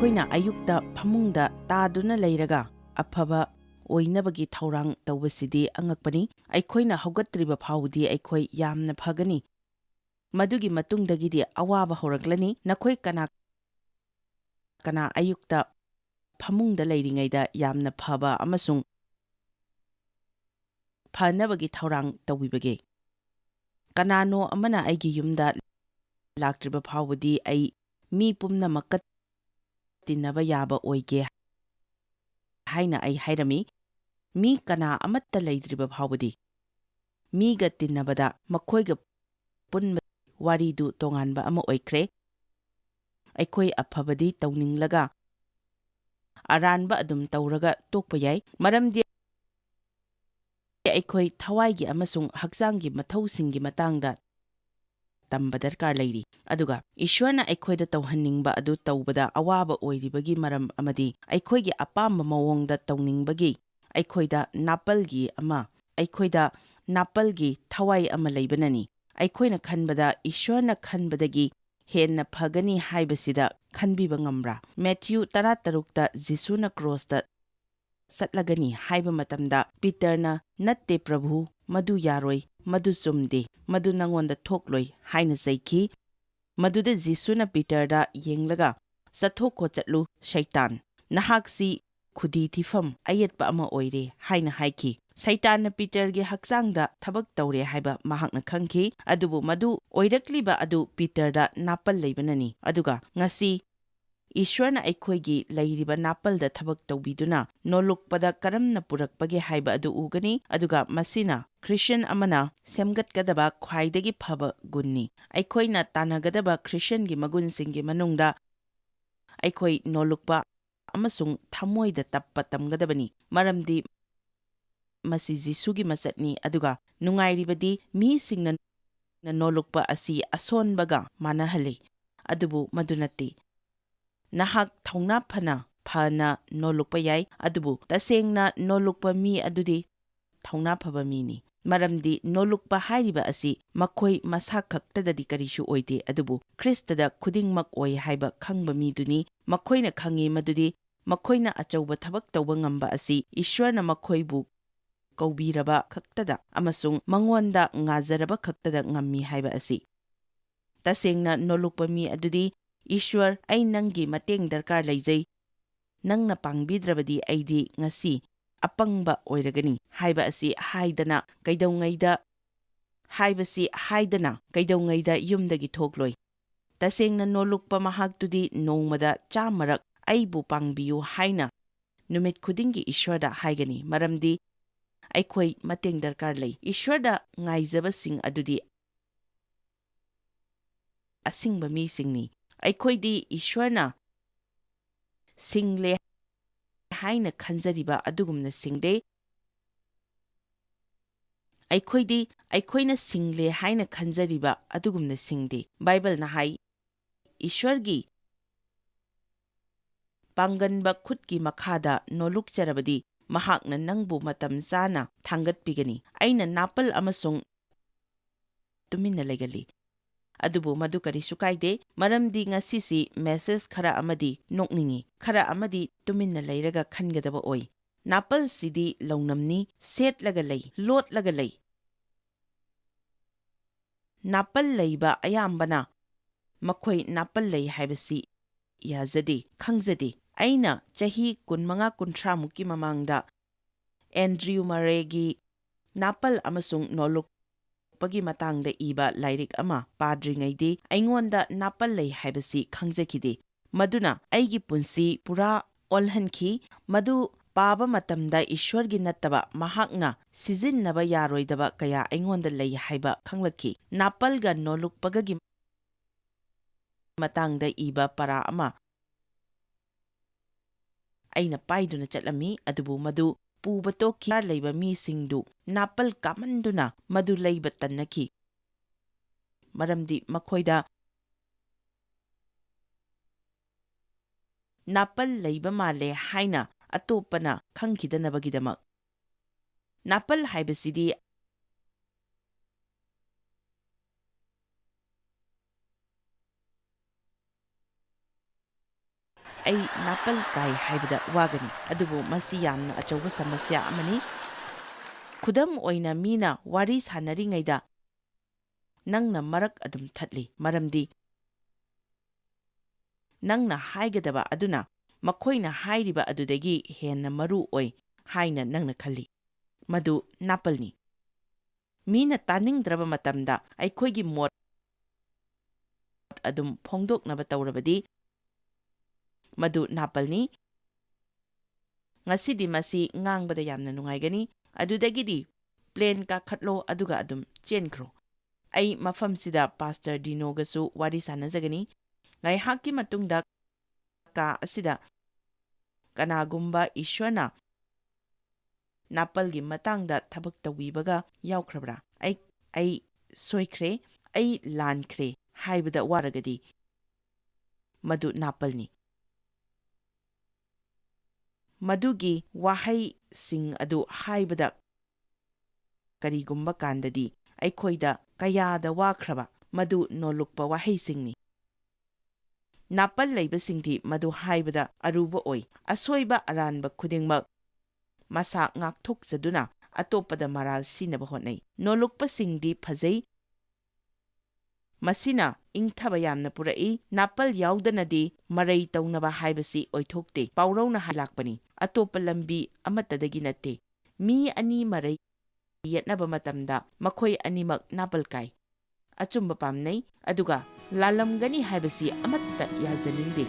ꯑꯩꯈꯣꯏꯅ ꯑꯌꯨꯛꯇ ꯐꯃꯨꯡꯗ ꯇꯥꯗꯨꯅ ꯂꯩꯔꯒ ꯑꯐꯕ ꯑꯣꯏꯅꯕꯒꯤ ꯊꯧꯔꯥꯡ ꯇꯧꯕꯁꯤꯗꯤ ꯑꯉꯛꯄꯅꯤ꯫ ꯑꯩꯈꯣꯏꯅ ꯍꯧꯒꯠꯇ꯭ꯔꯤꯕ ꯐꯥꯎꯕꯗꯤ ꯑꯩꯈꯣꯏ ꯌꯥꯝꯅ ꯐꯒꯅꯤ꯫ ꯃꯗꯨꯒꯤ ꯃꯇꯨꯡꯗꯒꯤꯗꯤ ꯑꯋꯥꯕ ꯍꯧꯔꯛꯂꯅꯤ꯫ ꯅꯈꯣꯏ ꯀꯅꯥ ꯑꯌꯨꯛꯇ ꯐꯃꯨꯡꯗ ꯂꯩꯔꯤꯉꯩꯗ ꯌꯥꯝꯅ ꯐꯕ ꯑꯃꯁꯨꯡ ꯐꯅꯕꯒꯤ ꯊꯧꯔꯥꯡ ꯇꯧꯕꯤꯕꯒꯦ? ꯀꯅꯥꯅꯣ ꯑꯃꯅ ꯑꯩꯒꯤ ꯌꯨꯝꯗ ꯂꯥꯛꯇ꯭ꯔꯤꯕ ꯐꯥꯎꯕꯗꯤ ꯑꯩ ꯃꯤ ꯄꯨꯝꯅꯃꯛꯀ ꯇꯤꯟꯅꯕ ꯌꯥꯕ ꯑꯣꯏꯒꯦ ꯍꯥꯏꯅ ꯑꯩ ꯍꯥꯏꯔꯝꯃꯤ꯫ ꯃꯤꯀꯅꯥ ꯑꯃꯠꯇ ꯂꯩꯇ꯭ꯔꯤꯕ ꯐꯥꯎꯕꯗꯤ ꯃꯤꯒ ꯇꯤꯟꯅꯕꯗ ꯃꯈꯣꯏꯒ ꯄꯨꯟꯕ ꯋꯥꯔꯤꯗꯨ ꯇꯣꯉꯥꯟꯕ ꯑꯃ ꯑꯣꯏꯈ꯭ꯔꯦ꯫ ꯑꯩꯈꯣꯏ ꯑꯐꯕꯗꯤ ꯇꯧꯅꯤꯡꯂꯒ ꯑꯔꯥꯟꯕ ꯑꯗꯨꯝ ꯇꯧꯔꯒ ꯇꯣꯛꯄ ꯌꯥꯏ, ꯃꯔꯝꯗꯤ ꯑꯩꯈꯣꯏ ꯊꯋꯥꯏꯒꯤ ꯑꯃꯁꯨꯡ ꯍꯛꯆꯥꯡꯒꯤ ꯃꯊꯧꯁꯤꯡꯒꯤ ꯃꯇꯥꯡꯗ ꯇꯝꯕ ꯗꯔꯀꯥꯔ ꯂꯩꯔꯤ꯫ ꯑꯗꯨꯒ ꯏꯁ꯭ꯋꯔꯅ ꯑꯩꯈꯣꯏꯗ ꯇꯧꯍꯟꯅꯤꯡꯕ ꯑꯗꯨ ꯇꯧꯕꯗ ꯑꯋꯥꯕ ꯑꯣꯏꯔꯤꯕꯒꯤ ꯃꯔꯝ ꯑꯃꯗꯤ ꯑꯩꯈꯣꯏꯒꯤ ꯑꯄꯥꯝꯕ ꯃꯑꯣꯡꯗ ꯇꯧꯅꯤꯡꯕꯒꯤ ꯑꯩꯈꯣꯏꯗ ꯅꯥꯄꯜꯒꯤ ꯊꯋꯥꯏ ꯑꯃ ꯂꯩꯕꯅꯅꯤ꯫ ꯑꯩꯈꯣꯏꯅ ꯈꯟꯕꯗ ꯏꯁ꯭ꯋꯔꯅ ꯈꯟꯕꯗꯒꯤ ꯍꯦꯟꯅ ꯐꯒꯅꯤ ꯍꯥꯏꯕꯁꯤꯗ ꯈꯟꯕꯤꯕ ꯉꯝꯕ꯭ꯔꯥ? ꯃꯦꯊ꯭ꯌꯨ 13ꯇ ꯖꯤꯁꯨꯅ ꯀ꯭ꯔꯣꯁꯇ ꯆꯠꯂꯒꯅꯤ ꯍꯥꯏꯕ ꯃꯇꯝꯗ ꯄꯤꯇꯔꯅ "ꯅꯠꯇꯦ ꯄ꯭ꯔꯚꯨ, ꯃꯗꯨ ꯌꯥꯔꯣꯏ, ꯃꯗꯨ ꯆꯨꯝꯗꯦ, ꯃꯗꯨ ꯅꯉꯣꯟꯗ ꯊꯣꯛꯂꯣꯏ" ꯍꯥꯏꯅ ꯆꯩꯈꯤ꯫ ꯃꯗꯨꯗ ꯖꯤꯁꯨꯅ ꯄꯤꯇꯔꯗ ꯌꯦꯡꯂꯒ "ꯆꯠꯊꯣꯛꯈꯣ ꯆꯠꯂꯨ ꯁꯩꯇꯥꯟ, ꯅꯍꯥꯛꯁꯤ ꯈꯨꯗꯤ ꯊꯤꯐꯝ ꯑꯌꯦꯠꯄ ꯑꯃ ꯑꯣꯏꯔꯦ" ꯍꯥꯏꯅ ꯍꯥꯏꯈꯤ꯫ ꯁꯩꯇꯥꯟꯅ ꯄꯤꯇꯔꯒꯤ ꯍꯛꯆꯥꯡꯗ ꯊꯕꯛ ꯇꯧꯔꯦ ꯍꯥꯏꯕ ꯃꯍꯥꯛꯅ ꯈꯪꯈꯤ, ꯑꯗꯨꯕꯨ ꯃꯗꯨ ꯑꯣꯏꯔꯛꯂꯤꯕ ꯑꯗꯨ ꯄꯤꯇꯔꯗ ꯅꯥꯄꯜ ꯂꯩꯕꯅꯅꯤ꯫ ꯑꯗꯨꯒ ꯉꯁꯤ ꯏꯁ꯭ꯋꯔꯅ ꯑꯩꯈꯣꯏꯒꯤ ꯂꯩꯔꯤꯕ ꯅꯥꯄꯜꯗ ꯊꯕꯛ ꯇꯧꯕꯤꯗꯨꯅ ꯅꯣꯜꯂꯨꯛꯄꯗ ꯀꯔꯝꯅ ꯄꯨꯔꯛꯄꯒꯦ ꯍꯥꯏꯕ ꯑꯗꯨ ꯎꯒꯅꯤ꯫ ꯑꯗꯨꯒ ꯃꯁꯤꯅ ꯈ꯭ꯔꯤꯁꯇ꯭ꯌꯟ ꯑꯃꯅ ꯁꯦꯝꯒꯠꯀꯗꯕ ꯈ꯭ꯋꯥꯏꯗꯒꯤ ꯐꯕ ꯒꯨꯟꯅꯤ꯫ ꯑꯩꯈꯣꯏꯅ ꯇꯥꯟꯅꯒꯗꯕ ꯈ꯭ꯔꯤꯁꯇ꯭ꯌꯟꯒꯤ ꯃꯒꯨꯟꯁꯤꯡꯒꯤ ꯃꯅꯨꯡꯗ ꯑꯩꯈꯣꯏ ꯅꯣꯜꯂꯨꯛꯄ ꯑꯃꯁꯨꯡ ꯊꯃꯣꯏꯗ ꯇꯞꯄ ꯇꯝꯒꯗꯕꯅꯤ, ꯃꯔꯝꯗꯤ ꯃꯁꯤ ꯖꯤꯁꯨꯒꯤ ꯃꯆꯠꯅꯤ꯫ ꯑꯗꯨꯒ ꯅꯨꯡꯉꯥꯏꯔꯤꯕꯗꯤ ꯃꯤꯁꯤꯡꯅ ꯅꯣꯜꯂꯨꯛꯄ ꯑꯁꯤ ꯑꯁꯣꯟꯕꯒ ꯃꯥꯟꯅꯍꯜꯂꯤ, ꯑꯗꯨꯕꯨ ꯃꯗꯨ ꯅꯠꯇꯦ꯫ ꯅꯍꯥꯛ ꯊꯧꯅꯥ ꯐꯅ ꯅꯣꯜꯂꯨꯛꯄ ꯌꯥꯏ, ꯑꯗꯨꯕꯨ ꯇꯁꯦꯡꯅ ꯅꯣꯜꯂꯨꯛꯄ ꯃꯤ ꯑꯗꯨꯗꯤ ꯊꯧꯅꯥ ꯐꯕ ꯃꯤꯅꯤ, ꯃꯔꯝꯗꯤ ꯅꯣꯜꯂꯨꯛꯄ ꯍꯥꯏꯔꯤꯕ ꯑꯁꯤ ꯃꯈꯣꯏ ꯃꯁꯥ ꯈꯛꯇꯗꯗꯤ ꯀꯔꯤꯁꯨ ꯑꯣꯏꯗꯦ, ꯑꯗꯨꯕꯨ ꯈ꯭ꯔꯤꯁꯇꯗ ꯈꯨꯗꯤꯡꯃꯛ ꯑꯣꯏ ꯍꯥꯏꯕ ꯈꯪꯕ ꯃꯤꯗꯨꯅꯤ꯫ ꯃꯈꯣꯏꯅ ꯈꯪꯉꯤ ꯃꯗꯨꯗꯤ ꯃꯈꯣꯏꯅ ꯑꯆꯧꯕ ꯊꯕꯛ ꯇꯧꯕ ꯉꯝꯕ ꯑꯁꯤ ꯏꯁ꯭ꯋꯔꯅ ꯃꯈꯣꯏꯕꯨ ꯀꯧꯕꯤꯔꯕ ꯈꯛꯇꯗ ꯑꯃꯁꯨꯡ ꯃꯉꯣꯟꯗ ꯉꯥꯖꯔꯕ ꯈꯛꯇꯗ ꯉꯝꯃꯤ ꯍꯥꯏꯕ ꯑꯁꯤ꯫ ꯇꯁꯦꯡꯅ ꯅꯣꯜꯂꯨꯛꯄ ꯃꯤ ꯑꯗꯨꯗꯤ "ꯏꯁ꯭ꯋꯔ, ꯑꯩ ꯅꯪꯒꯤ ꯃꯇꯦꯡ ꯗꯔꯀꯥꯔ ꯂꯩꯖꯩ, ꯅꯪꯅ ꯄꯥꯡꯕꯤꯗ꯭ꯔꯕꯗꯤ ꯑꯩꯗꯤ ꯉꯁꯤ ꯑꯄꯪꯕ ꯑꯣꯏꯔꯒꯅꯤ" ꯍꯥꯏꯕꯁꯤ ꯀꯩꯗꯧꯉꯩꯗ ꯌꯨꯝꯗꯒꯤ ꯊꯣꯛꯂꯣꯏ꯫ ꯇꯁꯦꯡꯅ ꯅꯣꯜꯂꯨꯛꯄ ꯃꯍꯥꯛꯇꯨꯗꯤ ꯅꯣꯡꯃꯗ 100 "ꯑꯩꯕꯨ ꯄꯥꯡꯕꯤꯌꯨ" ꯍꯥꯏꯅ ꯅꯨꯃꯤꯠ ꯈꯨꯗꯤꯡꯒꯤ ꯏꯁ꯭ꯋꯔꯗ ꯍꯥꯏꯒꯅꯤ, ꯃꯔꯝꯗꯤ ꯑꯩꯈꯣꯏ ꯃꯇꯦꯡ dꯔꯀꯥꯔ ꯂꯩ꯫ ꯏꯁ꯭ꯋꯔꯗ ꯉꯥꯏꯖꯕꯁꯤꯡ ꯑꯗꯨꯗꯤ ꯑꯁꯤꯡꯕ ꯃꯤꯁꯤꯡꯅꯤ꯫ ꯑꯩꯈꯣꯏꯗꯤ ꯏꯁ꯭ꯋꯔꯅ ꯁꯤꯡꯂꯦ ꯍꯥꯏꯅ ꯈꯟꯖꯔꯤꯕ ꯑꯗꯨꯒꯨꯝꯅ ꯁꯤꯡꯗꯦ꯫ ꯑꯩꯈꯣꯏꯅ ꯁꯤꯡꯂꯦ ꯍꯥꯏꯅ ꯈꯟꯖꯔꯤꯕ ꯑꯗꯨꯒꯨꯝꯅ ꯁꯤꯡꯗꯦ꯫ ꯕꯥꯏꯕꯜꯅ ꯍꯥꯏ, "ꯏꯁ꯭ꯋꯔꯒꯤ ꯄꯥꯡꯒꯟꯕ ꯈꯨꯠꯀꯤ ꯃꯈꯥꯗ ꯅꯣꯜꯂꯨꯛꯆꯔꯕꯗꯤ ꯃꯍꯥꯛꯅ ꯅꯪꯕꯨ ꯃꯇꯝ ꯆꯥꯅ ꯊꯥꯡꯒꯠꯄꯤꯒꯅꯤ"꯫ ꯑꯩꯅ ꯅꯥꯄꯜ ꯑꯃꯁꯨꯡ ꯇꯨꯃꯤꯟꯅ ꯂꯩꯒꯜꯂꯤ, ꯑꯗꯨꯕꯨ ꯃꯗꯨ ꯀꯔꯤꯁꯨ ꯀꯥꯏꯗꯦ, ꯃꯔꯝꯗꯤ ꯉꯁꯤꯁꯤ ꯃꯦꯁꯦꯖ ꯈꯔ ꯑꯃꯗꯤ ꯅꯣꯛꯅꯤꯡꯉꯤ, ꯈꯔ ꯑꯃꯗꯤ ꯇꯨꯃꯤꯟꯅ ꯂꯩꯔꯒ ꯈꯟꯒꯗꯕ ꯑꯣꯏ꯫ ꯅꯥꯄꯜꯁꯤꯗꯤ ꯂꯧꯅꯝꯅꯤ, ꯁꯦꯠꯂꯒ ꯂꯩ, ꯂꯣꯠꯂꯒ ꯂꯩ꯫ ꯅꯥꯄꯜ ꯂꯩꯕ ꯑꯌꯥꯝꯕꯅ ꯃꯈꯣꯏ ꯅꯥꯄꯜ ꯂꯩ ꯍꯥꯏꯕꯁꯤ ꯌꯥꯖꯗꯦ, ꯈꯪꯖꯗꯦ꯫ ꯑꯩꯅ ꯆꯍꯤ 25-30ꯃꯨꯛꯀꯤ ꯃꯃꯥꯡꯗ ꯑꯦꯟꯗ꯭ꯔꯌꯨ ꯃꯔꯦꯒꯤ ꯅꯥꯄꯜ ꯑꯃꯁꯨꯡ ꯅꯣꯜꯂꯨꯛꯄꯒꯤ ꯃꯇꯥꯡꯗ ꯏꯕ ꯂꯥꯏꯔꯤꯛ ꯑꯃ ꯄꯥꯗ꯭ꯔꯤꯉꯩꯗꯤ ꯑꯩꯉꯣꯟꯗ ꯅꯥꯄꯜ ꯂꯩ ꯍꯥꯏꯕꯁꯤ ꯈꯪꯖꯈꯤꯗꯦ꯫ ꯃꯗꯨꯅ ꯑꯩꯒꯤ ꯄꯨꯟꯁꯤ ꯄꯨꯔꯥ ꯑꯣꯜꯍꯟꯈꯤ꯫ ꯃꯗꯨ ꯄꯥꯕ ꯃꯇꯝꯗ ꯏꯁ꯭ꯋꯔꯒꯤ ꯅꯠꯇꯕ ꯃꯍꯥꯛꯅ ꯁꯤꯖꯤꯟꯅꯕ ꯌꯥꯔꯣꯏꯗꯕ ꯀꯌꯥ ꯑꯩꯉꯣꯟꯗ ꯂꯩ ꯍꯥꯏꯕ ꯈꯪꯂꯛꯈꯤ꯫ ꯅꯥꯄꯜꯒ ꯅꯣꯜꯂꯨꯛꯄꯒꯒꯤ ꯃꯇꯥꯡꯗ ꯏꯕ ꯄꯥꯔꯥ ꯑꯃ ꯑꯩꯅ ꯄꯥꯏꯗꯨꯅ ꯆꯠꯂꯝꯃꯤ, ꯑꯗꯨꯕꯨ ꯃꯗꯨ ꯄꯨꯕ ꯇꯣꯛꯈꯤ꯫ ꯂꯩꯕ ꯃꯤꯁꯤꯡꯗꯨ ꯅꯥꯄꯜ ꯀꯥꯃꯟꯗꯨꯅ ꯃꯗꯨ ꯂꯩꯕ ꯇꯟꯅꯈꯤ, ꯃꯔꯝꯗꯤ ꯃꯈꯣꯏꯗ ꯅꯥꯄꯜ ꯂꯩꯕ ꯃꯥꯜꯂꯦ ꯍꯥꯏꯅ ꯑꯇꯣꯞꯄꯅ ꯈꯪꯈꯤꯗꯅꯕꯒꯤꯗꯃꯛ꯫ ꯅꯥꯄꯜ ꯍꯥꯏꯕꯁꯤꯗꯤ ꯑꯩ ꯅꯥꯄꯜ ꯀꯥꯏ ꯍꯥꯏꯕꯗ ꯋꯥꯒꯅꯤ, ꯑꯗꯨꯕꯨ ꯃꯁꯤ ꯌꯥꯝꯅ ꯑꯆꯧꯕ ꯁꯃꯁ꯭ꯌꯥ ꯑꯃꯅꯤ꯫ ꯈꯨꯗꯝ ꯑꯣꯏꯅ ꯃꯤꯅ ꯋꯥꯔꯤ ꯁꯥꯟꯅꯔꯤꯉꯩꯗ ꯅꯪꯅ ꯃꯔꯛ ꯑꯗꯨꯝ ꯊꯠꯂꯤ, ꯃꯔꯝꯗꯤ ꯅꯪꯅ ꯍꯥꯏꯒꯗꯕ ꯑꯗꯨꯅ ꯃꯈꯣꯏꯅ ꯍꯥꯏꯔꯤꯕ ꯑꯗꯨꯗꯒꯤ ꯍꯦꯟꯅ ꯃꯔꯨ ꯑꯣꯏ ꯍꯥꯏꯅ ꯅꯪꯅ ꯈꯜꯂꯤ꯫ ꯃꯗꯨ ꯅꯥꯄꯜꯅꯤ꯫ ꯃꯤꯅ ꯇꯥꯅꯤꯡꯗ꯭ꯔꯕ ꯃꯇꯝꯗ ꯑꯩꯈꯣꯏꯒꯤ ꯃꯣꯠ ꯑꯗꯨꯝ ꯐꯣꯡꯗꯣꯛꯅꯕ ꯇꯧꯔꯕꯗꯤ ꯃꯗꯨ ꯅꯥꯄꯜꯅꯤ꯫ ꯉꯁꯤꯗꯤ ꯃꯁꯤ ꯉꯥꯡꯕꯗ ꯌꯥꯝꯅ ꯅꯨꯡꯉꯥꯏꯒꯅꯤ, ꯑꯗꯨꯗꯒꯤꯗꯤ ꯄ꯭ꯂꯦꯟ ꯀꯥꯈꯠꯂꯣ ꯑꯗꯨꯒ ꯑꯗꯨꯝ ꯆꯦꯟꯈ꯭ꯔꯣ꯫ ꯑꯩ ꯃꯐꯝꯁꯤꯗ ꯄꯥꯁꯇꯔ ꯗꯤꯅꯣꯒꯁꯨ ꯋꯥꯔꯤ ꯁꯥꯟꯅꯖꯒꯅꯤ꯫ ꯉꯥꯏꯍꯥꯛꯀꯤ ꯃꯇꯨꯡꯗ ꯀꯥ ꯑꯁꯤꯗ ꯀꯅꯥꯒꯨꯝꯕ ꯏꯁ꯭ꯋꯔꯅ ꯅꯥꯄꯜꯒꯤ ꯃꯇꯥꯡꯗ ꯊꯕꯛ ꯇꯧꯕꯤꯕꯒ ꯌꯥꯎꯈ꯭ꯔꯕ꯭ꯔꯥ? ꯑꯩ ꯁꯣꯏꯈ꯭ꯔꯦ, ꯑꯩ ꯂꯥꯟꯈ꯭ꯔꯦ ꯍꯥꯏꯕꯗ ꯋꯥꯔꯒꯗꯤ ꯃꯗꯨ ꯅꯥꯄꯜꯅꯤ꯫ ꯃꯗꯨꯒꯤ ꯋꯥꯍꯩꯁꯤꯡ ꯑꯗꯨ ꯍꯥꯏꯕꯗ ꯀꯔꯤꯒꯨꯝꯕ ꯀꯥꯟꯗꯗꯤ ꯑꯩꯈꯣꯏꯗ ꯀꯌꯥꯗ ꯋꯥꯈ꯭ꯔꯕ ꯃꯗꯨ ꯅꯣꯜꯂꯨꯛꯄ ꯋꯥꯍꯩꯁꯤꯡꯅꯤ꯫ ꯅꯥꯄꯜ ꯂꯩꯕꯁꯤꯡꯗꯤ ꯃꯗꯨ ꯍꯥꯏꯕꯗ ꯑꯔꯨꯕ ꯑꯣꯏ꯫ ꯑꯁꯣꯏꯕ ꯑꯔꯥꯟꯕ ꯈꯨꯗꯤꯡꯃꯛ ꯃꯁꯥ ꯉꯥꯛꯊꯣꯛꯆꯗꯨꯅ ꯑꯇꯣꯞꯄꯗ ꯃꯔꯥꯜ ꯁꯤꯅꯕ ꯍꯣꯠꯅꯩ꯫ ꯅꯣꯜꯂꯨꯛꯄꯁꯤꯡꯗꯤ ꯐꯖꯩ, ꯃꯁꯤꯅ ꯏꯪꯊꯕ ꯌꯥꯝꯅ ꯄꯨꯔꯛꯏ꯫ ꯅꯥꯄꯜ ꯌꯥꯎꯗꯅꯗꯤ ꯃꯔꯩ ꯇꯧꯅꯕ ꯍꯥꯏꯕꯁꯤ ꯑꯣꯏꯊꯣꯛꯇꯦ꯫ ꯄꯥꯎꯔꯧꯅ ꯍꯥꯏꯂꯥꯛꯄꯅꯤ, ꯑꯇꯣꯞꯄ ꯂꯝꯕꯤ ꯑꯃꯠꯇꯗꯒꯤ ꯅꯠꯇꯦ꯫ ꯃꯤ ꯑꯅꯤ ꯃꯔꯩ ꯌꯦꯠꯅꯕ ꯃꯇꯝꯗ ꯃꯈꯣꯏ ꯑꯅꯤꯃꯛ ꯅꯥꯄꯜ ꯀꯥꯏ꯫ ꯑꯆꯨꯝꯕ ꯄꯥꯝꯅꯩ, ꯑꯗꯨꯒ ꯂꯥꯜꯂꯝꯒꯅꯤ ꯍꯥꯏꯕꯁꯤ ꯑꯃꯠꯇ ꯌꯥꯖꯅꯤꯡꯗꯦ꯫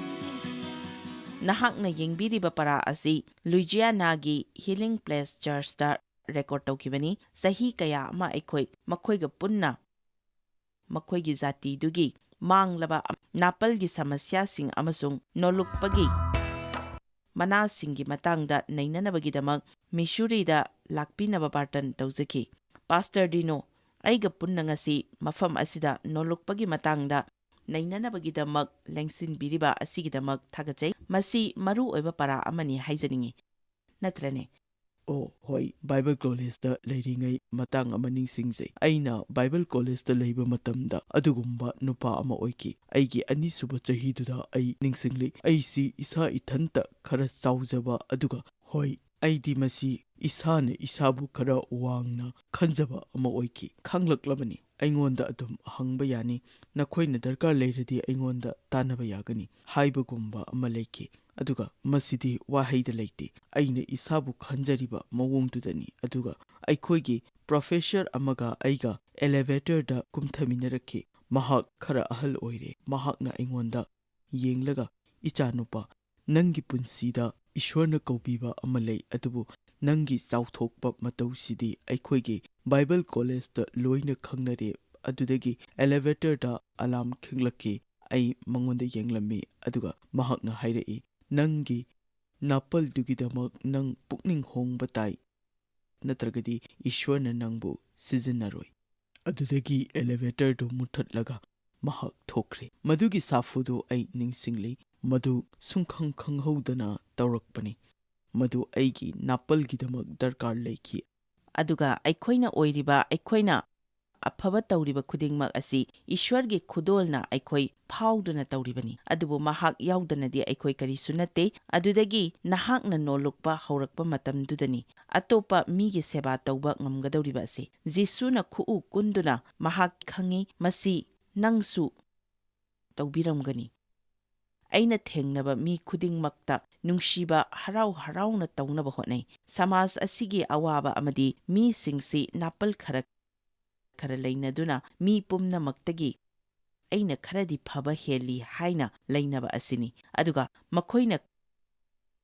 ꯅꯍꯥꯛꯅ ꯌꯦꯡꯕꯤꯔꯤꯕ ꯄꯔꯥ ꯑꯁꯤ ꯂꯨꯏꯖꯤꯌꯥꯅꯥꯒꯤ ꯍꯤꯂꯤꯡ ꯄ꯭ꯂꯦꯁ ꯆꯔꯆꯇ ꯔꯦꯀꯣꯔꯗ ꯇꯧꯈꯤꯕꯅꯤ꯫ ꯆꯍꯤ ꯀꯌꯥ ꯑꯃ ꯑꯩꯈꯣꯏ ꯃꯈꯣꯏꯒ ꯄꯨꯟꯅ ꯃꯈꯣꯏꯒꯤ ꯖꯥꯇꯤꯗꯨꯒꯤ ꯃꯥꯡꯂꯕ ꯅꯥꯄꯜꯒꯤ ꯁꯃꯁ꯭ꯌꯥꯁꯤꯡ ꯑꯃꯁꯨꯡ ꯅꯣꯜꯂꯨꯛꯄꯒꯤ ꯃꯅꯥꯁꯤꯡꯒꯤ ꯃꯇꯥꯡꯗ ꯅꯩꯅꯅꯕꯒꯤꯗꯃꯛ ꯃꯤꯁꯨꯔꯤꯗ ꯂꯥꯛꯄꯤꯅꯕ ꯕꯥꯔꯇꯟ ꯇꯧꯖꯈꯤ꯫ ꯄꯥꯁꯇꯔ ꯗꯤꯅꯣ, ꯑꯩꯒ ꯄꯨꯟꯅ ꯉꯁꯤ ꯃꯐꯝ ꯑꯁꯤꯗ ꯅꯣꯜꯂꯨꯛꯄꯒꯤ ꯃꯇꯥꯡꯗ ꯅꯩꯅꯅꯕꯒꯤꯗꯃꯛ ꯂꯦꯡꯁꯤꯟꯕꯤꯔꯤꯕ ꯑꯁꯤꯒꯤꯗꯃꯛ ꯊꯥꯒꯠꯆꯩ꯫ ꯃꯁꯤ ꯃꯔꯨ ꯑꯣꯏꯕ ꯄꯔꯥ ꯑꯃꯅꯤ ꯍꯥꯏꯖꯅꯤꯡꯉꯤ, ꯅꯠꯇ꯭ꯔꯅꯦ? ꯑꯣ ꯍꯣꯏ, ꯕꯥꯏꯕꯜ ꯀꯣꯂꯦꯖꯇ ꯂꯩꯔꯤꯉꯩ ꯃꯇꯥꯡ ꯑꯃ ꯅꯤꯡꯁꯤꯡꯖꯩ꯫ ꯑꯩꯅ ꯕꯥꯏꯕꯜ ꯀꯣꯂꯦꯖꯇ ꯂꯩꯕ ꯃꯇꯝꯗ ꯑꯗꯨꯒꯨꯝꯕ ꯅꯨꯄꯥ ꯑꯃ ꯑꯣꯏꯈꯤ꯫ ꯑꯩꯒꯤ ꯑꯅꯤꯁꯨꯕ ꯆꯍꯤꯗꯨꯗ ꯑꯩ ꯅꯤꯡꯁꯤꯡꯂꯤ, ꯑꯩꯁꯤ ꯏꯁꯥ ꯏꯊꯟꯇ ꯈꯔ ꯆꯥꯎꯖꯕ, ꯑꯗꯨꯒ ꯍꯣꯏ, ꯑꯩꯗꯤ ꯃꯁꯤ ꯏꯁꯥꯅ ꯏꯁꯥꯕꯨ ꯈꯔ ꯋꯥꯡꯅ ꯈꯟꯖꯕ ꯑꯃ ꯑꯣꯏꯈꯤ꯫ ꯈꯪꯂꯛꯂꯕꯅꯤ, ꯑꯩꯉꯣꯟꯗ ꯑꯗꯨꯝ ꯍꯪꯕ ꯌꯥꯅꯤ, ꯅꯈꯣꯏꯅ ꯗꯔꯀꯥꯔ ꯂꯩꯔꯗꯤ ꯑꯩꯉꯣꯟꯗ ꯇꯥꯟꯅꯕ ꯌꯥꯒꯅꯤ ꯍꯥꯏꯕꯒꯨꯝꯕ ꯑꯃ ꯂꯩꯈꯤ꯫ ꯑꯗꯨꯒ ꯃꯁꯤꯗꯤ ꯋꯥꯍꯩꯗ ꯂꯩꯇꯦ, ꯑꯩꯅ ꯏꯁꯥꯕꯨ ꯈꯟꯖꯔꯤꯕ ꯃꯑꯣꯡꯗꯨꯗꯅꯤ꯫ ꯑꯗꯨꯒ ꯑꯩꯈꯣꯏꯒꯤ ꯄ꯭ꯔꯣꯐꯦꯁꯔ ꯑꯃꯒ ꯑꯩꯒ ꯑꯦꯂꯤꯚꯦꯇꯔꯗ ꯀꯨꯝꯊꯃꯤꯟꯅꯔꯛꯈꯤ꯫ ꯃꯍꯥꯛ ꯈꯔ ꯑꯍꯜ ꯑꯣꯏꯔꯦ꯫ ꯃꯍꯥꯛꯅ ꯑꯩꯉꯣꯟꯗ ꯌꯦꯡꯂꯒ, "ꯏꯆꯥꯅꯨꯄꯥ, ꯅꯪꯒꯤ ꯄꯨꯟꯁꯤꯗ ꯏꯁ꯭ꯋꯔꯅ ꯀꯧꯕꯤꯕ ꯑꯃ ꯂꯩ, ꯑꯗꯨꯕꯨ ꯅꯪꯒꯤ ꯆꯥꯎꯊꯣꯛꯄ ꯃꯇꯧꯁꯤꯗꯤ ꯑꯩꯈꯣꯏꯒꯤ ꯕꯥꯏꯕꯜ ꯀꯣꯂꯦꯖꯇ ꯂꯣꯏꯅ ꯈꯪꯅꯔꯦ"꯫ ꯑꯗꯨꯗꯒꯤ ꯑꯦꯂꯤꯚꯦꯇꯔꯗ ꯑꯂꯥꯔꯝ ꯈꯤꯡꯂꯛꯈꯤ꯫ ꯑꯩ ꯃꯉꯣꯟꯗ ꯌꯦꯡꯂꯝꯃꯤ, ꯑꯗꯨꯒ ꯃꯍꯥꯛꯅ ꯍꯥꯏꯔꯛꯏ, "ꯅꯪꯒꯤ ꯅꯥꯄꯜꯗꯨꯒꯤꯗꯃꯛ ꯅꯪ ꯄꯨꯛꯅꯤꯡ ꯍꯣꯡꯕ ꯇꯥꯏ, ꯅꯠꯇ꯭ꯔꯒꯗꯤ ꯏꯁ꯭ꯋꯔꯅ ꯅꯪꯕꯨ ꯁꯤꯖꯤꯟꯅꯔꯣꯏ"꯫ ꯑꯗꯨꯗꯒꯤ ꯑꯦꯂꯤꯚꯦꯇꯔꯗꯨ ꯃꯨꯠꯊꯠꯂꯒ ꯃꯍꯥꯛ ꯊꯣꯛꯈ꯭ꯔꯦ꯫ ꯃꯗꯨꯒꯤ ꯁꯥꯐꯨꯗꯨ ꯑꯩ ꯅꯤꯡꯁꯤꯡꯂꯤ꯫ ꯃꯗꯨ ꯁꯨꯡꯈꯪ ꯈꯪꯍꯧꯗꯅ ꯇꯧꯔꯛꯄꯅꯤ꯫ ꯃꯗꯨ ꯑꯩꯒꯤ ꯅꯥꯄꯜꯒꯤꯗꯃꯛ ꯗꯔꯀꯥꯔ ꯂꯩꯈꯤ꯫ ꯑꯗꯨꯒ ꯑꯩꯈꯣꯏꯅ ꯑꯣꯏꯔꯤꯕ, ꯑꯩꯈꯣꯏꯅ ꯑꯐꯕ ꯇꯧꯔꯤꯕ ꯈꯨꯗꯤꯡꯃꯛ ꯑꯁꯤ ꯏꯁ꯭ꯋꯔꯒꯤ ꯈꯨꯗꯣꯜꯅ ꯑꯩꯈꯣꯏ ꯐꯥꯎꯗꯨꯅ ꯇꯧꯔꯤꯕꯅꯤ, ꯑꯗꯨꯕꯨ ꯃꯍꯥꯛ ꯌꯥꯎꯗꯅꯗꯤ ꯑꯩꯈꯣꯏ ꯀꯔꯤꯁꯨ ꯅꯠꯇꯦ꯫ ꯑꯗꯨꯗꯒꯤ ꯅꯍꯥꯛꯅ ꯅꯣꯜꯂꯨꯛꯄ ꯍꯧꯔꯛꯄ ꯃꯇꯝꯗꯨꯗꯅꯤ ꯑꯇꯣꯞꯄ ꯃꯤꯒꯤ ꯁꯦꯕꯥ ꯇꯧꯕ ꯉꯝꯒꯗꯧꯔꯤꯕ ꯑꯁꯤ꯫ ꯖꯤꯁꯨꯅ ꯈꯨꯎ ꯀꯨꯟꯗꯨꯅ ꯃꯍꯥꯛ ꯈꯪꯉꯤ, ꯃꯁꯤ ꯅꯪꯁꯨ ꯇꯧꯕꯤꯔꯝꯒꯅꯤ꯫ ꯑꯩꯅ ꯊꯦꯡꯅꯕ ꯃꯤ ꯈꯨꯗꯤꯡꯃꯛꯇ ꯅꯨꯡꯁꯤꯕ ꯍꯔꯥꯎ ꯍꯔꯥꯎꯅ ꯇꯧꯅꯕ ꯍꯣꯠꯅꯩ꯫ ꯁꯃꯥꯖ ꯑꯁꯤꯒꯤ ꯑꯋꯥꯕ ꯑꯃꯗꯤ ꯃꯤꯁꯤꯡꯁꯤ ꯅꯥꯄꯜ ꯈꯔ ꯂꯩꯅꯗꯨꯅ ꯃꯤ ꯄꯨꯝꯅꯃꯛꯇꯒꯤ ꯑꯩꯅ ꯈꯔꯗꯤ ꯐꯕ ꯍꯦꯜꯂꯤ ꯍꯥꯏꯅ ꯂꯩꯅꯕ ꯑꯁꯤꯅꯤ, ꯑꯗꯨꯒ ꯃꯈꯣꯏꯅ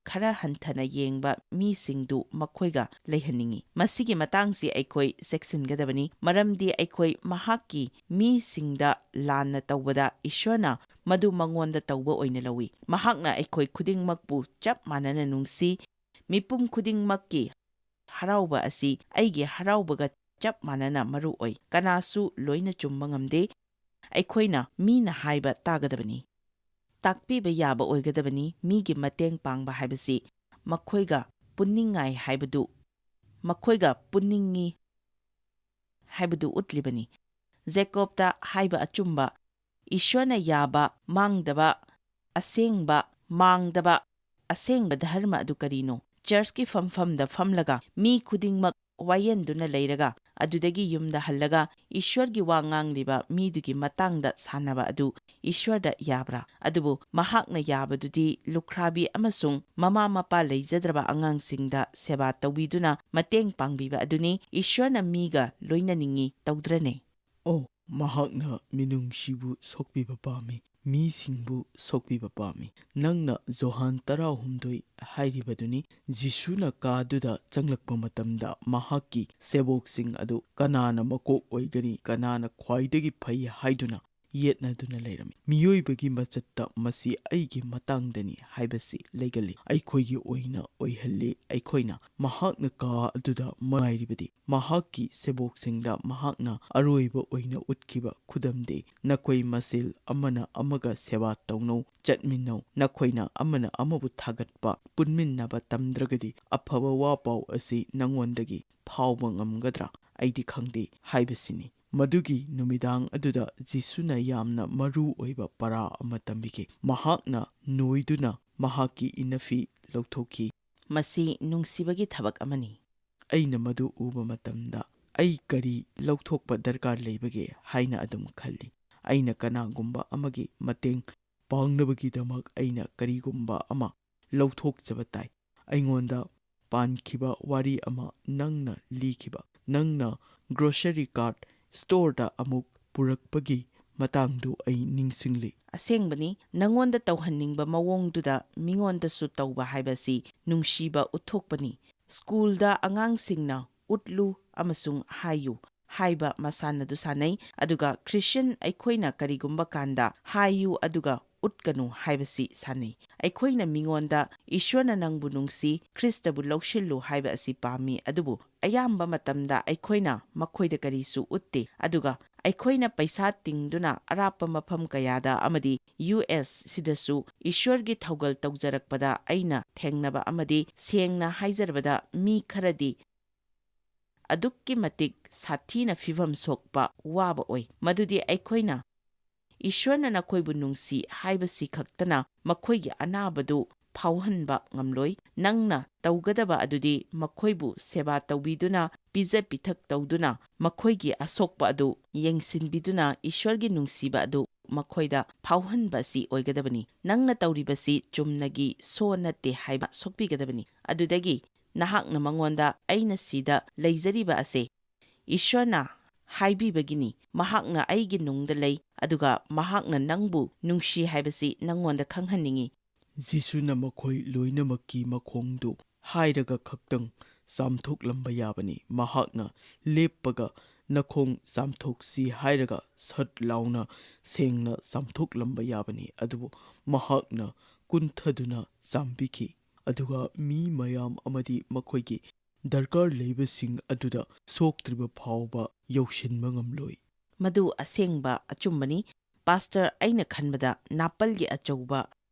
ꯈꯔ ꯍꯟꯊꯅ ꯌꯦꯡꯕ ꯃꯤꯁꯤꯡꯗꯨ ꯃꯈꯣꯏꯒ ꯂꯩꯍꯟꯅꯤꯡꯉꯤ꯫ ꯃꯁꯤꯒꯤ ꯃꯇꯥꯡꯁꯤ ꯑꯩꯈꯣꯏ ꯆꯦꯛꯁꯤꯟꯒꯗꯕꯅꯤ, ꯃꯔꯝꯗꯤ ꯑꯩꯈꯣꯏ ꯃꯍꯥꯛꯀꯤ ꯃꯤꯁꯤꯡꯗ ꯂꯥꯟꯅ ꯇꯧꯕꯗ ꯏꯁ꯭ꯋꯔꯅ ꯃꯗꯨ ꯃꯉꯣꯟꯗ ꯇꯧꯕ ꯑꯣꯏꯅ ꯂꯧꯏ꯫ ꯃꯍꯥꯛꯅ ꯑꯩꯈꯣꯏ ꯈꯨꯗꯤꯡꯃꯛꯄꯨ ꯆꯞ ꯃꯥꯟꯅꯅ ꯅꯨꯡꯁꯤ꯫ ꯃꯤꯄꯨꯝ ꯈꯨꯗꯤꯡꯃꯛꯀꯤ ꯍꯔꯥꯎꯕ ꯑꯁꯤ ꯑꯩꯒꯤ ꯍꯔꯥꯎꯕꯒ ꯆꯞ ꯃꯥꯟꯅꯅ ꯃꯔꯨ ꯑꯣꯏ꯫ ꯀꯅꯥꯁꯨ ꯂꯣꯏꯅ ꯆꯨꯝꯕ ꯉꯝꯗꯦ꯫ ꯑꯩꯈꯣꯏꯅ ꯃꯤꯅ ꯍꯥꯏꯕ ꯇꯥꯒꯗꯕꯅꯤ, ꯇꯥꯛꯄꯤꯕ ꯌꯥꯕ ꯑꯣꯏꯒꯗꯕꯅꯤ꯫ ꯃꯤꯒꯤ ꯃꯇꯦꯡ ꯄꯥꯡꯕ ꯍꯥꯏꯕꯁꯤ ꯃꯈꯣꯏꯒ ꯄꯨꯟꯅꯤꯡꯉꯥꯏ ꯍꯥꯏꯕꯗꯨ, ꯃꯈꯣꯏꯒ ꯄꯨꯟꯅꯤꯡꯉꯤ ꯍꯥꯏꯕꯗꯨ ꯎꯠꯂꯤꯕꯅꯤ꯫ ꯖꯦꯀꯣꯕꯇ ꯍꯥꯏꯕ ꯑꯆꯨꯝꯕ, ꯏꯁ꯭ꯋꯔꯅ ꯌꯥꯕ, ꯃꯥꯡꯗꯕ, ꯑꯁꯦꯡꯕ ꯃꯥꯡꯗꯕ ꯑꯁꯦꯡꯕ ꯙꯔꯃ ꯑꯗꯨ ꯀꯔꯤꯅꯣ? ꯆꯔꯆꯀꯤ ꯐꯝꯐꯝꯗ ꯐꯝꯂꯒ ꯃꯤ ꯈꯨꯗꯤꯡꯃꯛ ꯋꯥꯌꯦꯟꯗꯨꯅ ꯂꯩꯔꯒ ꯑꯗꯨꯗꯒꯤ ꯌꯨꯝꯗ ꯍꯜꯂꯒ ꯏꯁ꯭ꯋꯔꯒꯤ ꯋꯥ ꯉꯥꯡꯂꯤꯕ ꯃꯤꯗꯨꯒꯤ ꯃꯇꯥꯡꯗ ꯁꯥꯟꯅꯕ ꯑꯗꯨ ꯏꯁ꯭ꯋꯔꯗ ꯌꯥꯕ꯭ꯔꯥ? ꯑꯗꯨꯕꯨ ꯃꯍꯥꯛꯅ ꯌꯥꯕꯗꯨꯗꯤ ꯂꯨꯈ꯭ꯔꯥꯕꯤ ꯑꯃꯁꯨꯡ ꯃꯃꯥ ꯃꯄꯥ ꯂꯩꯖꯗ꯭ꯔꯕ ꯑꯉꯥꯡꯁꯤꯡꯗ ꯁꯦꯕꯥ ꯇꯧꯕꯤꯗꯨꯅ ꯃꯇꯦꯡ ꯄꯥꯡꯕꯤꯕ ꯑꯗꯨꯅꯤ꯫ ꯏꯁ꯭ꯋꯔꯅ ꯃꯤꯒ ꯂꯣꯏꯅꯅꯤꯡꯉꯤ ꯇꯧꯗ꯭ꯔꯅꯦ? ꯑꯣ, ꯃꯍꯥꯛꯅ ꯃꯤꯅꯨꯡꯁꯤꯕꯨ ꯁꯣꯛꯄꯤꯕ ꯄꯥꯝꯃꯤ, ꯃꯤꯁꯤꯡꯕꯨ ꯁꯣꯛꯄꯤꯕ ꯄꯥꯝꯃꯤ꯫ ꯅꯪꯅ ꯖꯣꯍꯥꯟ 19 ꯍꯥꯏꯔꯤꯕꯗꯨꯅꯤ꯫ ꯖꯤꯁꯨꯅ ꯀꯥꯗꯨꯗ ꯆꯪꯂꯛꯄ ꯃꯇꯝꯗ ꯃꯍꯥꯛꯀꯤ ꯁꯦꯕꯣꯛꯁꯤꯡ ꯑꯗꯨ ꯀꯅꯥꯅ ꯃꯀꯣꯛ ꯑꯣꯏꯒꯅꯤ, ꯀꯅꯥꯅ ꯈ꯭ꯋꯥꯏꯗꯒꯤ ꯐꯩ ꯍꯥꯏꯗꯨꯅ ꯌꯦꯠꯅꯗꯨꯅ ꯂꯩꯔꯝꯃꯤ꯫ ꯃꯤꯑꯣꯏꯕꯒꯤ ꯃꯆꯠꯇ ꯃꯁꯤ ꯑꯩꯒꯤ ꯃꯇꯥꯡꯗꯅꯤ ꯍꯥꯏꯕꯁꯤ ꯂꯩꯒꯜꯂꯤ, ꯑꯩꯈꯣꯏꯒꯤ ꯑꯣꯏꯅ ꯑꯣꯏꯍꯜꯂꯤ꯫ ꯑꯩꯈꯣꯏꯅ ꯃꯍꯥꯛꯅ ꯀꯥ ꯑꯗꯨꯗ ꯉꯥꯏꯔꯤꯕꯗꯤ ꯃꯍꯥꯛꯀꯤ ꯁꯦꯕꯣꯛꯁꯤꯡꯗ ꯃꯍꯥꯛꯅ ꯑꯔꯣꯏꯕ ꯑꯣꯏꯅ ꯎꯠꯈꯤꯕ ꯈꯨꯗꯝꯗꯤ, ꯅꯈꯣꯏ ꯃꯁꯦꯜ ꯑꯃꯅ ꯑꯃꯒ ꯁꯦꯕꯥ ꯇꯧꯅꯧ, ꯆꯠꯃꯤꯟꯅꯧ, ꯅꯈꯣꯏꯅ ꯑꯃꯅ ꯑꯃꯕꯨ ꯊꯥꯒꯠꯄ, ꯄꯨꯟꯃꯤꯟꯅꯕ ꯇꯝꯗ꯭ꯔꯒꯗꯤ ꯑꯐꯕ ꯋꯥ ꯄꯥꯎ ꯑꯁꯤ ꯅꯉꯣꯟꯗꯒꯤ ꯐꯥꯎꯕ ꯉꯝꯒꯗ꯭ꯔꯥ? ꯑꯩꯗꯤ ꯈꯪꯗꯦ ꯍꯥꯏꯕꯁꯤꯅꯤ꯫ ꯃꯗꯨꯒꯤ ꯅꯨꯃꯤꯗꯥꯡ ꯑꯗꯨꯗ ꯖꯤꯁꯨꯅ ꯌꯥꯝꯅ ꯃꯔꯨ ꯑꯣꯏꯕ ꯄꯔꯥ ꯑꯃ ꯇꯝꯕꯤꯈꯤ꯫ ꯃꯍꯥꯛꯅ ꯅꯣꯏꯗꯨꯅ ꯃꯍꯥꯛꯀꯤ ꯏꯟꯅꯐꯤ ꯂꯧꯊꯣꯛꯈꯤ꯫ ꯃꯁꯤ ꯅꯨꯡꯁꯤꯕꯒꯤ ꯊꯕꯛ ꯑꯃꯅꯤ꯫ ꯑꯩꯅ ꯃꯗꯨ ꯎꯕ ꯃꯇꯝꯗ ꯑꯩ ꯀꯔꯤ ꯂꯧꯊꯣꯛꯄ ꯗꯔꯀꯥꯔ ꯂꯩꯕꯒꯦ ꯍꯥꯏꯅ ꯑꯗꯨꯝ ꯈꯜꯂꯤ꯫ ꯑꯩꯅ ꯀꯅꯥꯒꯨꯝꯕ ꯑꯃꯒꯤ ꯃꯇꯦꯡ ꯄꯥꯡꯅꯕꯒꯤꯗꯃꯛ ꯑꯩꯅ ꯀꯔꯤꯒꯨꯝꯕ ꯑꯃ ꯂꯧꯊꯣꯛꯆꯕ ꯇꯥꯏ꯫ ꯑꯩꯉꯣꯟꯗ ꯄꯥꯟꯈꯤꯕ ꯋꯥꯔꯤ ꯑꯃ ꯅꯪꯅ ꯂꯤꯈꯤꯕ, ꯅꯪꯅ ꯒ꯭ꯔꯣꯁꯔꯤ ꯀꯥꯔꯠ ꯁ꯭ꯇꯣꯔꯗ ꯑꯃꯨꯛ ꯄꯨꯔꯛꯄꯒꯤ ꯃꯇꯥꯡꯗꯨ ꯑꯩ ꯅꯤꯡꯁꯤꯡꯂꯤ꯫ ꯑꯁꯦꯡꯕꯅꯤ, ꯅꯉꯣꯟꯗ ꯇꯧꯍꯟꯅꯤꯡꯕ ꯃꯑꯣꯡꯗꯨꯗ ꯃꯤꯉꯣꯟꯗꯁꯨ ꯇꯧꯕ ꯍꯥꯏꯕꯁꯤ ꯅꯨꯡꯁꯤꯕ ꯎꯠꯊꯣꯛꯄꯅꯤ꯫ ꯁ꯭ꯀꯨꯜꯗ ꯑꯉꯥꯡꯁꯤꯡꯅ ꯎꯠꯂꯨ ꯑꯃꯁꯨꯡ ꯍꯥꯏꯌꯨ ꯍꯥꯏꯕ ꯃꯁꯥꯟꯅꯗꯨ ꯁꯥꯟꯅꯩ, ꯑꯗꯨꯒ ꯈ꯭ꯔꯤꯁꯇ꯭ꯌꯟ ꯑꯩꯈꯣꯏꯅ ꯀꯔꯤꯒꯨꯝꯕ ꯀꯥꯟꯗ ꯍꯥꯏꯌꯨ ꯑꯗꯨꯒ ꯎꯠꯀꯅꯨ ꯍꯥꯏꯕꯁꯤ ꯁꯥꯟꯅꯩ꯫ ꯑꯩꯈꯣꯏꯅ ꯃꯤꯉꯣꯟꯗ ꯏꯁ꯭ꯋꯔꯅ ꯅꯪꯕꯨ ꯅꯨꯡꯁꯤ, ꯈ꯭ꯔꯤꯁꯇꯕꯨ ꯂꯧꯁꯤꯜꯂꯨ ꯍꯥꯏꯕ ꯑꯁꯤ ꯄꯥꯝꯃꯤ, ꯑꯗꯨꯕꯨ ꯑꯌꯥꯝꯕ ꯃꯇꯝꯗ ꯑꯩꯈꯣꯏꯅ ꯃꯈꯣꯏꯗ ꯀꯔꯤꯁꯨ ꯎꯠꯇꯦ꯫ ꯑꯗꯨꯒ ꯑꯩꯈꯣꯏꯅ ꯄꯩꯁꯥ ꯇꯤꯡꯗꯨꯅ ꯑꯔꯥꯞꯄ ꯃꯐꯝ ꯀꯌꯥꯗ ꯑꯃꯗꯤ US ꯁꯤꯗꯁꯨ ꯏꯁ꯭ꯋꯔꯒꯤ ꯊꯧꯒꯜ ꯇꯧꯖꯔꯛꯄꯗ ꯑꯩꯅ ꯊꯦꯡꯅꯕ ꯑꯃꯗꯤ ꯁꯦꯡꯅ ꯍꯥꯏꯖꯔꯕꯗ ꯃꯤ ꯈꯔꯗꯤ ꯑꯗꯨꯛꯀꯤ ꯃꯇꯤꯛ ꯁꯥꯊꯤꯅ ꯐꯤꯚꯝ ꯁꯣꯛꯄ ꯋꯥꯕ ꯑꯣꯏ꯫ ꯃꯗꯨꯗꯤ ꯑꯩꯈꯣꯏꯅ ꯏꯁ꯭ꯋꯔꯅ ꯅꯈꯣꯏꯕꯨ ꯅꯨꯡꯁꯤ ꯍꯥꯏꯕꯁꯤ ꯈꯛꯇꯅ ꯃꯈꯣꯏꯒꯤ ꯑꯅꯥꯕꯗꯨ ꯐꯥꯎꯍꯟꯕ ꯉꯝꯂꯣꯏ꯫ ꯅꯪꯅ ꯇꯧꯒꯗꯕ ꯑꯗꯨꯗꯤ ꯃꯈꯣꯏꯕꯨ ꯁꯦꯕꯥ ꯇꯧꯕꯤꯗꯨꯅ, ꯄꯤꯖ ꯄꯤꯊꯛ ꯇꯧꯗꯨꯅ, ꯃꯈꯣꯏꯒꯤ ꯑꯁꯣꯛꯄ ꯑꯗꯨ ꯌꯦꯡꯁꯤꯟꯕꯤꯗꯨꯅ ꯏꯁ꯭ꯋꯔꯒꯤ ꯅꯨꯡꯁꯤꯕ ꯑꯗꯨ ꯃꯈꯣꯏꯗ ꯐꯥꯎꯍꯟꯕ ꯑꯁꯤ ꯑꯣꯏꯒꯗꯕꯅꯤ꯫ ꯅꯪꯅ ꯇꯧꯔꯤꯕꯁꯤ ꯆꯨꯝꯅꯒꯤ ꯁꯣ ꯅꯠꯇꯦ ꯍꯥꯏꯕ ꯁꯣꯛꯄꯤꯒꯗꯕꯅꯤ꯫ ꯑꯗꯨꯗꯒꯤ ꯅꯍꯥꯛꯅ ꯃꯉꯣꯟꯗ ꯑꯩꯅ ꯁꯤꯗ ꯂꯩꯖꯔꯤꯕ ꯑꯁꯦ ꯏꯁ꯭ꯋꯔꯅ ꯍꯥꯏꯕꯤꯕꯒꯤꯅꯤ, ꯃꯍꯥꯛꯅ ꯑꯩꯒꯤ ꯅꯨꯡꯗ ꯂꯩ, ꯑꯗꯨꯒ ꯃꯍꯥꯛꯅ ꯅꯪꯕꯨ ꯅꯨꯡꯁꯤ ꯍꯥꯏꯕꯁꯤ ꯅꯪꯉꯣꯟꯗ ꯈꯪꯍꯟꯅꯤꯡꯉꯤ꯫ ꯖꯤꯁꯨꯅ ꯃꯈꯣꯏ ꯂꯣꯏꯅꯃꯛꯀꯤ ꯃꯈꯣꯡꯗꯨ ꯍꯥꯏꯔꯒ ꯈꯛꯇꯪ ꯆꯥꯝꯊꯣꯛꯂꯝꯕ ꯌꯥꯕꯅꯤ꯫ ꯃꯍꯥꯛꯅ ꯂꯦꯞꯄꯒ ꯅꯈꯣꯡ ꯆꯥꯝꯊꯣꯛꯁꯤ ꯍꯥꯏꯔꯒ ꯁꯠ ꯂꯥꯎꯅ ꯁꯦꯡꯅ ꯆꯥꯝꯊꯣꯛꯂꯝꯕ ꯌꯥꯕꯅꯤ, ꯑꯗꯨꯕꯨ ꯃꯍꯥꯛꯅ ꯀꯨꯟꯊꯗꯨꯅ ꯆꯥꯝꯕꯤꯈꯤ꯫ ꯑꯗꯨꯒ ꯃꯤ ꯃꯌꯥꯝ ꯑꯃꯗꯤ ꯃꯈꯣꯏꯒꯤ ꯗꯔꯀꯥꯔ ꯂꯩꯕꯁꯤꯡ ꯑꯗꯨꯗ ꯁꯣꯛꯇ꯭ꯔꯤꯕ ꯐꯥꯎꯕ ꯌꯧꯁꯤꯟꯕ ꯉꯝꯂꯣꯏ꯫ ꯃꯗꯨ ꯑꯁꯦꯡꯕ ꯑꯆꯨꯝꯕꯅꯤ꯫ ꯄꯥꯁꯇꯔ, ꯑꯩꯅ ꯈꯟꯕꯗ ꯅꯥꯄꯜꯒꯤ ꯑꯆꯧꯕ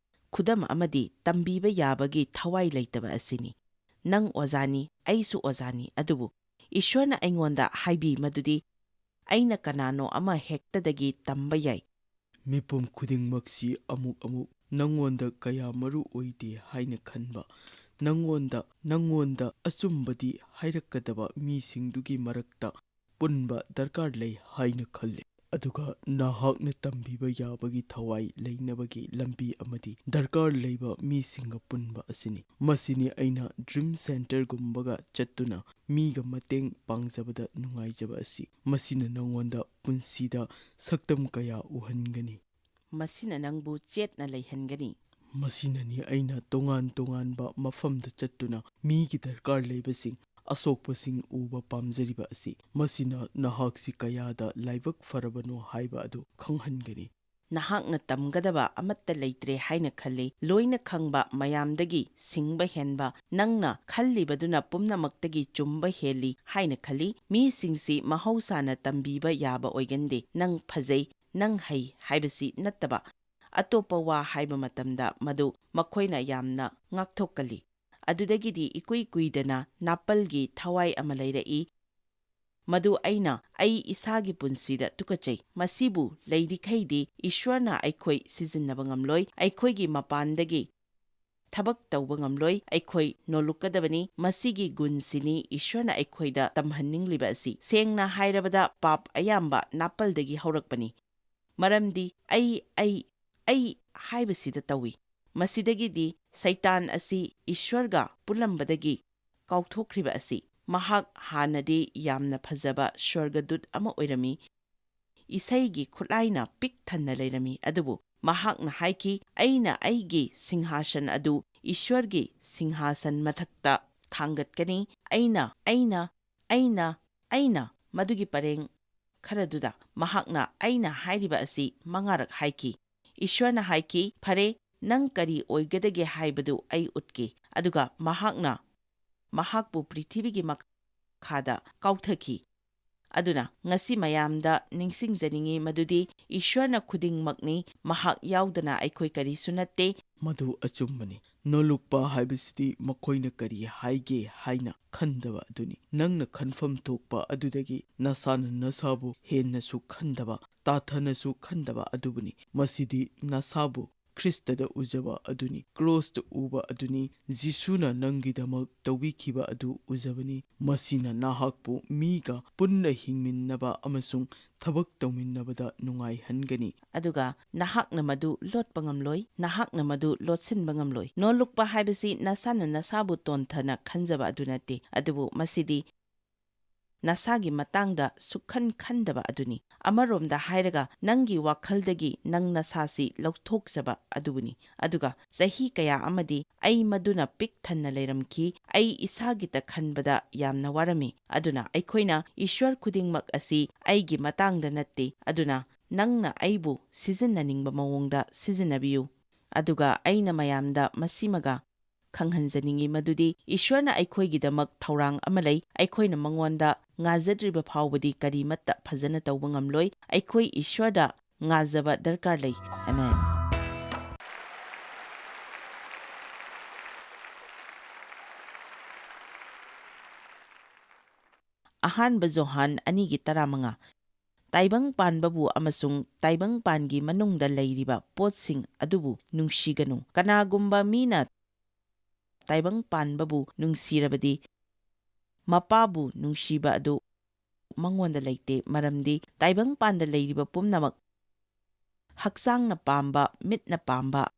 ꯈꯨꯗꯝ ꯑꯃꯗꯤ ꯇꯝꯕꯤꯕ ꯌꯥꯕꯒꯤ ꯊꯋꯥꯏ ꯂꯩꯇꯕ ꯑꯁꯤꯅꯤ꯫ ꯅꯪ ꯑꯣꯖꯥꯅꯤ, ꯑꯩꯁꯨ ꯑꯣꯖꯥꯅꯤ, ꯑꯗꯨꯕꯨ ꯏꯁ꯭ꯋꯔꯅ ꯑꯩꯉꯣꯟꯗ ꯍꯥꯏꯕꯤ ꯃꯗꯨꯗꯤ ꯑꯩꯅ ꯀꯅꯥꯅꯣ ꯑꯃ ꯍꯦꯛꯇꯗꯒꯤ ꯇꯝꯕ ꯌꯥꯏ꯫ ꯃꯤꯄꯨꯝ ꯈꯨꯗꯤꯡꯃꯛꯁꯤ ꯑꯃꯨꯛ ꯅꯪꯉꯣꯟꯗ ꯀꯌꯥ ꯃꯔꯨ ꯑꯣꯏꯗꯦ ꯍꯥꯏꯅ ꯈꯟꯕ, ꯅꯪꯉꯣꯟꯗ ꯑꯆꯨꯝꯕꯗꯤ ꯍꯥꯏꯔꯛꯀꯗꯕ ꯃꯤꯁꯤꯡꯗꯨꯒꯤ ꯃꯔꯛꯇ ꯄꯨꯟꯕ ꯗꯔꯀꯥꯔ ꯂꯩ ꯍꯥꯏꯅ ꯈꯜꯂꯤ꯫ ꯑꯗꯨꯒ ꯅꯍꯥꯛꯅ ꯇꯝꯕꯤꯕ ꯌꯥꯕꯒꯤ ꯊꯋꯥꯏ ꯂꯩꯅꯕꯒꯤ ꯂꯝꯕꯤ ꯑꯃꯗꯤ ꯗꯔꯀꯥꯔ ꯂꯩꯕ ꯃꯤꯁꯤꯡꯒ ꯄꯨꯟꯕ ꯑꯁꯤꯅꯤ꯫ ꯃꯁꯤꯅꯤ ꯑꯩꯅ ꯗ꯭ꯔꯤꯝ ꯁꯦꯟꯇꯔꯒꯨꯝꯕꯒ ꯆꯠꯇꯨꯅ ꯃꯤꯒ ꯃꯇꯦꯡ ꯄꯥꯡꯖꯕꯗ ꯅꯨꯡꯉꯥꯏꯖꯕ ꯑꯁꯤ꯫ ꯃꯁꯤꯅ ꯅꯉꯣꯟꯗ ꯄꯨꯟꯁꯤꯗ ꯁꯛꯇꯝ ꯀꯌꯥ ꯎꯍꯟꯒꯅꯤ꯫ ꯃꯁꯤꯅ ꯅꯪꯕꯨ ꯆꯦꯠꯅ ꯂꯩꯍꯟꯒꯅꯤ꯫ ꯃꯁꯤꯅꯅꯤ ꯑꯩꯅ ꯇꯣꯉꯥꯟ ꯇꯣꯉꯥꯟꯕ ꯃꯐꯝꯗ ꯆꯠꯇꯨꯅ ꯃꯤꯒꯤ ꯗꯔꯀꯥꯔ ꯂꯩꯕꯁꯤꯡ, ꯑꯁꯣꯛꯄꯁꯤꯡ ꯎꯕ ꯄꯥꯝꯖꯔꯤꯕ ꯑꯁꯤ꯫ ꯃꯁꯤꯅ ꯅꯍꯥꯛꯁꯤ ꯀꯌꯥꯗ ꯂꯥꯏꯕꯛ ꯐꯔꯕꯅꯣ ꯍꯥꯏꯕ ꯑꯗꯨ ꯈꯪꯍꯟꯒꯅꯤ꯫ ꯅꯍꯥꯛꯅ ꯇꯝꯒꯗꯕ ꯑꯃꯠꯇ ꯂꯩꯇ꯭ꯔꯦ ꯍꯥꯏꯅ ꯈꯜꯂꯤ꯫ ꯂꯣꯏꯅ ꯈꯪꯕ, ꯃꯌꯥꯝꯗꯒꯤ ꯁꯤꯡꯕ ꯍꯦꯟꯕ, ꯅꯪꯅ ꯈꯜꯂꯤꯕꯗꯨꯅ ꯄꯨꯝꯅꯃꯛꯇꯒꯤ ꯆꯨꯝꯕ ꯍꯦꯜꯂꯤ ꯍꯥꯏꯅ ꯈꯜꯂꯤ꯫ ꯃꯤꯁꯤꯡꯁꯤ ꯃꯍꯧꯁꯥꯅ ꯇꯝꯕꯤꯕ ꯌꯥꯕ ꯑꯣꯏꯒꯟꯗꯦ꯫ ꯅꯪ ꯐꯖꯩ, ꯅꯪ ꯍꯩ ꯍꯥꯏꯕꯁꯤ ꯅꯠꯇꯕ ꯑꯇꯣꯞꯄ ꯋꯥ ꯍꯥꯏꯕ ꯃꯇꯝꯗ ꯃꯗꯨ ꯃꯈꯣꯏꯅ ꯌꯥꯝꯅ ꯉꯥꯛꯊꯣꯛꯀꯜꯂꯤ꯫ ꯑꯗꯨꯗꯒꯤꯗꯤ ꯏꯀꯨꯏ ꯀꯨꯏꯗꯅ ꯅꯥꯄꯜꯒꯤ ꯊꯋꯥꯏ ꯑꯃ ꯂꯩꯔꯛꯏ, ꯃꯗꯨ ꯑꯩ ꯏꯁꯥꯒꯤ ꯄꯨꯟꯁꯤꯗ ꯇꯨꯀꯠꯆꯩ꯫ ꯃꯁꯤꯕꯨ ꯂꯩꯔꯤꯈꯩꯗꯤ ꯏꯁ꯭ꯋꯔꯅ ꯑꯩꯈꯣꯏ ꯁꯤꯖꯤꯟꯅꯕ ꯉꯝꯂꯣꯏ꯫ ꯑꯩꯈꯣꯏꯒꯤ ꯃꯄꯥꯟꯗꯒꯤ ꯊꯕꯛ ꯇꯧꯕ ꯉꯝꯂꯣꯏ꯫ ꯑꯩꯈꯣꯏ ꯅꯣꯜꯂꯨꯛꯀꯗꯕꯅꯤ꯫ ꯃꯁꯤꯒꯤ ꯒꯨꯟꯁꯤꯅꯤ ꯏꯁ꯭ꯋꯔꯅ ꯑꯩꯈꯣꯏꯗ ꯇꯝꯍꯟꯅꯤꯡꯂꯤꯕ ꯑꯁꯤ꯫ ꯁꯦꯡꯅ ꯍꯥꯏꯔꯕꯗ ꯄꯥꯞ ꯑꯌꯥꯝꯕ ꯅꯥꯄꯜꯗꯒꯤ ꯍꯧꯔꯛꯄꯅꯤ꯫ ꯃꯔꯝꯗꯤ ꯑꯩ ꯍꯥꯏꯕꯁꯤꯗ ꯇꯧꯏ꯫ ꯃꯁꯤꯗꯒꯤꯗꯤ ꯁꯩꯇꯥꯟ ꯑꯁꯤ ꯏꯁ꯭ꯋꯔꯒ ꯄꯨꯜꯂꯝꯕꯗꯒꯤ ꯀꯥꯎꯊꯣꯛꯈ꯭ꯔꯤꯕ ꯑꯁꯤ꯫ ꯃꯍꯥꯛ ꯍꯥꯟꯅꯗꯤ ꯌꯥꯝꯅ ꯐꯖꯕ ꯁ꯭ꯋꯔꯒꯗꯨꯠ ꯑꯃ ꯑꯣꯏꯔꯝꯃꯤ꯫ ꯏꯁꯩꯒꯤ ꯈꯨꯠꯂꯥꯏꯅ ꯄꯤꯛ ꯊꯟꯅ ꯂꯩꯔꯝꯃꯤ꯫ ꯑꯗꯨꯕꯨ ꯃꯍꯥꯛꯅ ꯍꯥꯏꯈꯤ, ꯑꯩꯅ ꯑꯩꯒꯤ ꯁꯤꯡꯍꯥꯁꯟ ꯑꯗꯨ ꯏꯁ꯭ꯋꯔꯒꯤ ꯁꯤꯡꯍꯥꯁꯟ ꯃꯊꯛꯇ ꯊꯥꯡꯒꯠꯀꯅꯤ꯫ ꯑꯩꯅ ꯃꯗꯨꯒꯤ ꯄꯔꯦꯡ ꯈꯔꯗꯨꯗ ꯃꯍꯥꯛꯅ ꯑꯩꯅ ꯍꯥꯏꯔꯤꯕ ꯑꯁꯤ 5ꯔꯛ ꯍꯥꯏꯈꯤ꯫ ꯏꯁ꯭ꯋꯔꯅ ꯍꯥꯏꯈꯤ, ꯐꯔꯦ, ꯅꯪ ꯀꯔꯤ ꯑꯣꯏꯒꯗꯒꯦ ꯍꯥꯏꯕꯗꯨ ꯑꯩ ꯎꯠꯀꯦ꯫ ꯑꯗꯨꯒ ꯃꯍꯥꯛꯅ ꯃꯍꯥꯛꯄꯨ ꯄ꯭ꯔꯤꯊꯤꯕꯤꯒꯤ ꯃꯈꯥꯗ ꯀꯥꯎꯊꯈꯤ꯫ ꯑꯗꯨꯅ ꯉꯁꯤ ꯃꯌꯥꯝꯗ ꯅꯤꯡꯁꯤꯡꯖꯅꯤꯡꯉꯤ ꯃꯗꯨꯗꯤ ꯏꯁ꯭ꯋꯔꯅ ꯈꯨꯗꯤꯡꯃꯛꯅꯤ, ꯃꯍꯥꯛ ꯌꯥꯎꯗꯅ ꯑꯩꯈꯣꯏ ꯀꯔꯤꯁꯨ ꯅꯠꯇꯦ꯫ ꯃꯗꯨ ꯑꯆꯨꯝꯕꯅꯤ꯫ ꯅꯣꯜꯂꯨꯛꯄ ꯍꯥꯏꯕꯁꯤꯗꯤ ꯃꯈꯣꯏꯅ ꯀꯔꯤ ꯍꯥꯏꯒꯦ ꯍꯥꯏꯅ ꯈꯟꯗꯕ ꯑꯗꯨꯅꯤ꯫ ꯅꯪꯅ ꯈꯟꯐꯝ ꯊꯣꯛꯄ ꯑꯗꯨꯗꯒꯤ ꯅꯁꯥꯅ ꯅꯁꯥꯕꯨ ꯍꯦꯟꯅꯁꯨ ꯈꯟꯗꯕ, తాꯊꯅꯁꯨ ꯈꯟꯗꯕ ꯑꯗꯨꯕꯨꯅꯤ꯫ ꯃꯁꯤꯗꯤ ꯅꯁꯥꯕꯨ ꯈ꯭ꯔꯤꯁꯇꯗ ꯎꯖꯕ ꯑꯗꯨꯅꯤ, ꯀ꯭ꯔꯣꯁꯇ ꯎꯕ ꯑꯗꯨꯅꯤ, ꯖꯤꯁꯨꯅ ꯅꯪꯒꯤꯗꯃꯛ ꯇꯧꯕꯤꯈꯤꯕ ꯑꯗꯨ ꯎꯖꯕꯅꯤ꯫ ꯃꯁꯤꯅ ꯅꯍꯥꯛꯄꯨ ꯃꯤꯒ ꯄꯨꯟꯅ ꯍꯤꯡꯃꯤꯟꯅꯕ ꯑꯃꯁꯨꯡ ꯊꯕꯛ ꯇꯧꯃꯤꯟꯅꯕꯗ ꯅꯨꯡꯉꯥꯏꯍꯟꯒꯅꯤ꯫ ꯑꯗꯨꯒ ꯅꯍꯥꯛꯅ ꯃꯗꯨ ꯂꯣꯠꯄ ꯉꯝꯂꯣꯏ, ꯅꯍꯥꯛꯅ ꯃꯗꯨ ꯂꯣꯠꯁꯤꯟꯕ ꯉꯝꯂꯣꯏ꯫ ꯅꯣꯜꯂꯨꯛꯄ ꯍꯥꯏꯕꯁꯤ ꯅꯁꯥꯅ ꯅꯁꯥꯕꯨ ꯇꯣꯟꯊꯅ ꯈꯟꯖꯕ ꯑꯗꯨ ꯅꯠꯇꯦ, ꯑꯗꯨꯕꯨ ꯃꯁꯤꯗꯤ ꯅꯁꯥꯒꯤ ꯃꯇꯥꯡꯗ ꯁꯨꯛꯈꯟ ꯈꯟꯗꯕ ꯑꯗꯨꯅꯤ꯫ ꯑꯃꯔꯣꯝꯗ ꯍꯥꯏꯔꯒ ꯅꯪꯒꯤ ꯋꯥꯈꯜꯗꯒꯤ ꯅꯪ ꯅꯁꯥꯁꯤ ꯂꯧꯊꯣꯛꯆꯕ ꯑꯗꯨꯕꯨꯅꯤ꯫ ꯑꯗꯨꯒ ꯆꯍꯤ ꯀꯌꯥ ꯑꯃꯗꯤ ꯑꯩ ꯃꯗꯨꯅ ꯄꯤꯛ ꯊꯟꯅ ꯂꯩꯔꯝꯈꯤ꯫ ꯑꯩ ꯏꯁꯥꯒꯤꯇ ꯈꯟꯕꯗ ꯌꯥꯝꯅ ꯋꯥꯔꯝꯃꯤ꯫ ꯑꯗꯨꯅ ꯑꯩꯈꯣꯏꯅ ꯏꯁ꯭ꯋꯔ ꯈꯨꯗꯤꯡꯃꯛ ꯑꯁꯤ ꯑꯩꯒꯤ ꯃꯇꯥꯡꯗ ꯅꯠꯇꯦ, ꯑꯗꯨꯅ ꯅꯪꯅ ꯑꯩꯕꯨ ꯁꯤꯖꯤꯟꯅꯅꯤꯡꯕ ꯃꯑꯣꯡꯗ ꯁꯤꯖꯤꯟꯅꯕꯤꯌꯨ꯫ ꯑꯗꯨꯒ ꯑꯩꯅ ꯃꯌꯥꯝꯗ ꯃꯁꯤꯃꯒ ꯈꯪꯍꯟꯖꯅꯤꯡꯉꯤ ꯃꯗꯨꯗꯤ ꯏꯁ꯭ꯋꯔꯅ ꯑꯩꯈꯣꯏꯒꯤꯗꯃꯛ ꯊꯧꯔꯥꯡ ꯑꯃ ꯂꯩ꯫ ꯑꯩꯈꯣꯏꯅ ꯃꯉꯣꯟꯗ ꯉꯥꯖꯗ꯭ꯔꯤꯕ ꯐꯥꯎꯕꯗꯤ ꯀꯔꯤꯃꯠꯇ ꯐꯖꯅ ꯇꯧꯕ ꯉꯝꯂꯣꯏ꯫ ꯑꯩꯈꯣꯏ ꯏꯁ꯭ꯋꯔꯗ ꯉꯥꯖꯕ ꯗꯔꯀꯥꯔ ꯂꯩ꯫ ꯑꯃꯦꯟ꯫ ꯑꯍꯥꯟꯕ ꯖꯣꯍꯥꯟ 2:15 ꯇꯥꯏꯕꯪ ꯄꯥꯟꯕꯕꯨ ꯑꯃꯁꯨꯡ ꯇꯥꯏꯕꯪ ꯄꯥꯟꯒꯤ ꯃꯅꯨꯡꯗ ꯂꯩꯔꯤꯕ ꯄꯣꯠꯁꯤꯡ ꯑꯗꯨꯕꯨ ꯅꯨꯡꯁꯤꯒꯅꯨ꯫ ꯀꯅꯥꯒꯨꯝꯕ ꯃꯤꯅ ꯇꯥꯏꯕꯪ ꯄꯥꯟꯕꯕꯨ ꯅꯨꯡꯁꯤꯔꯕꯗꯤ ꯃꯄꯥꯕꯨ ꯅꯨꯡꯁꯤꯕ ꯑꯗꯨ ꯃꯉꯣꯟꯗ ꯂꯩꯇꯦ, ꯃꯔꯝꯗꯤ ꯇꯥꯏꯕꯪ ꯄꯥꯟꯗ ꯂꯩꯔꯤꯕ ꯄꯨꯝꯅꯃꯛ, ꯍꯛꯆꯥꯡꯅ ꯄꯥꯝꯕ, ꯃꯤꯠꯅ ꯄꯥꯝꯕ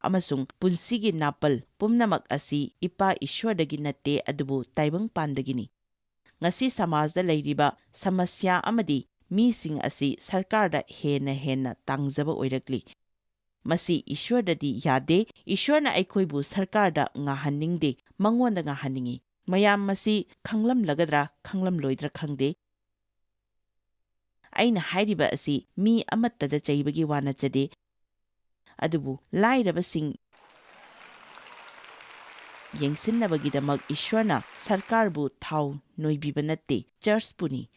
ꯑꯃꯁꯨꯡ ꯄꯨꯟꯁꯤꯒꯤ ꯅꯥꯄꯜ ꯄꯨꯝꯅꯃꯛ ꯑꯁꯤ ꯏꯄꯥ ꯏꯁ꯭ꯋꯔꯗꯒꯤ ꯅꯠꯇꯦ, ꯑꯗꯨꯕꯨ ꯇꯥꯏꯕꯪ ꯄꯥꯟꯗꯒꯤꯅꯤ꯫ ꯉꯁꯤ ꯁꯃꯥꯖꯗ ꯂꯩꯔꯤꯕ ꯁꯃꯁ꯭ꯌꯥ ꯑꯃꯗꯤ ꯃꯤꯁꯤꯡ ꯑꯁꯤ ꯁꯔꯀꯥꯔꯗ ꯍꯦꯟꯅ ꯇꯥꯡꯖꯕ ꯑꯣꯏꯔꯛꯂꯤ꯫ ꯃꯁꯤ ꯏꯁ꯭ꯋꯔꯗꯗꯤ ꯌꯥꯗꯦ꯫ ꯏꯁ꯭ꯋꯔꯅ ꯑꯩꯈꯣꯏꯕꯨ ꯁꯔꯀꯥꯔꯗ ꯉꯥꯍꯟꯅꯤꯡꯗꯦ, ꯃꯉꯣꯟꯗ ꯉꯥꯍꯟꯅꯤꯡꯉꯤ꯫ ꯃꯌꯥꯝ ꯃꯁꯤ ꯈꯪꯂꯝꯂꯒꯗ꯭ꯔꯥ ꯈꯪꯂꯝꯂꯣꯏꯗ꯭ꯔꯥ ꯈꯪꯗꯦ꯫ ꯑꯩꯅ ꯍꯥꯏꯔꯤꯕ ꯑꯁꯤ ꯃꯤ ꯑꯃꯠꯇꯗ ꯆꯩꯕꯒꯤ ꯋꯥ ꯅꯠꯆꯗꯦ, ꯑꯗꯨꯕꯨ ꯂꯥꯏꯔꯕꯁꯤꯡ ꯌꯦꯡꯁꯤꯟꯅꯕꯒꯤꯗꯃꯛ ꯏꯁ꯭ꯋꯔꯅ ꯁꯔꯀꯥꯔꯕꯨ ꯊꯥꯎ ꯅꯣꯏꯕꯤꯕ ꯅꯠꯇꯦ, ꯆꯔꯆꯄꯨꯅꯤ꯫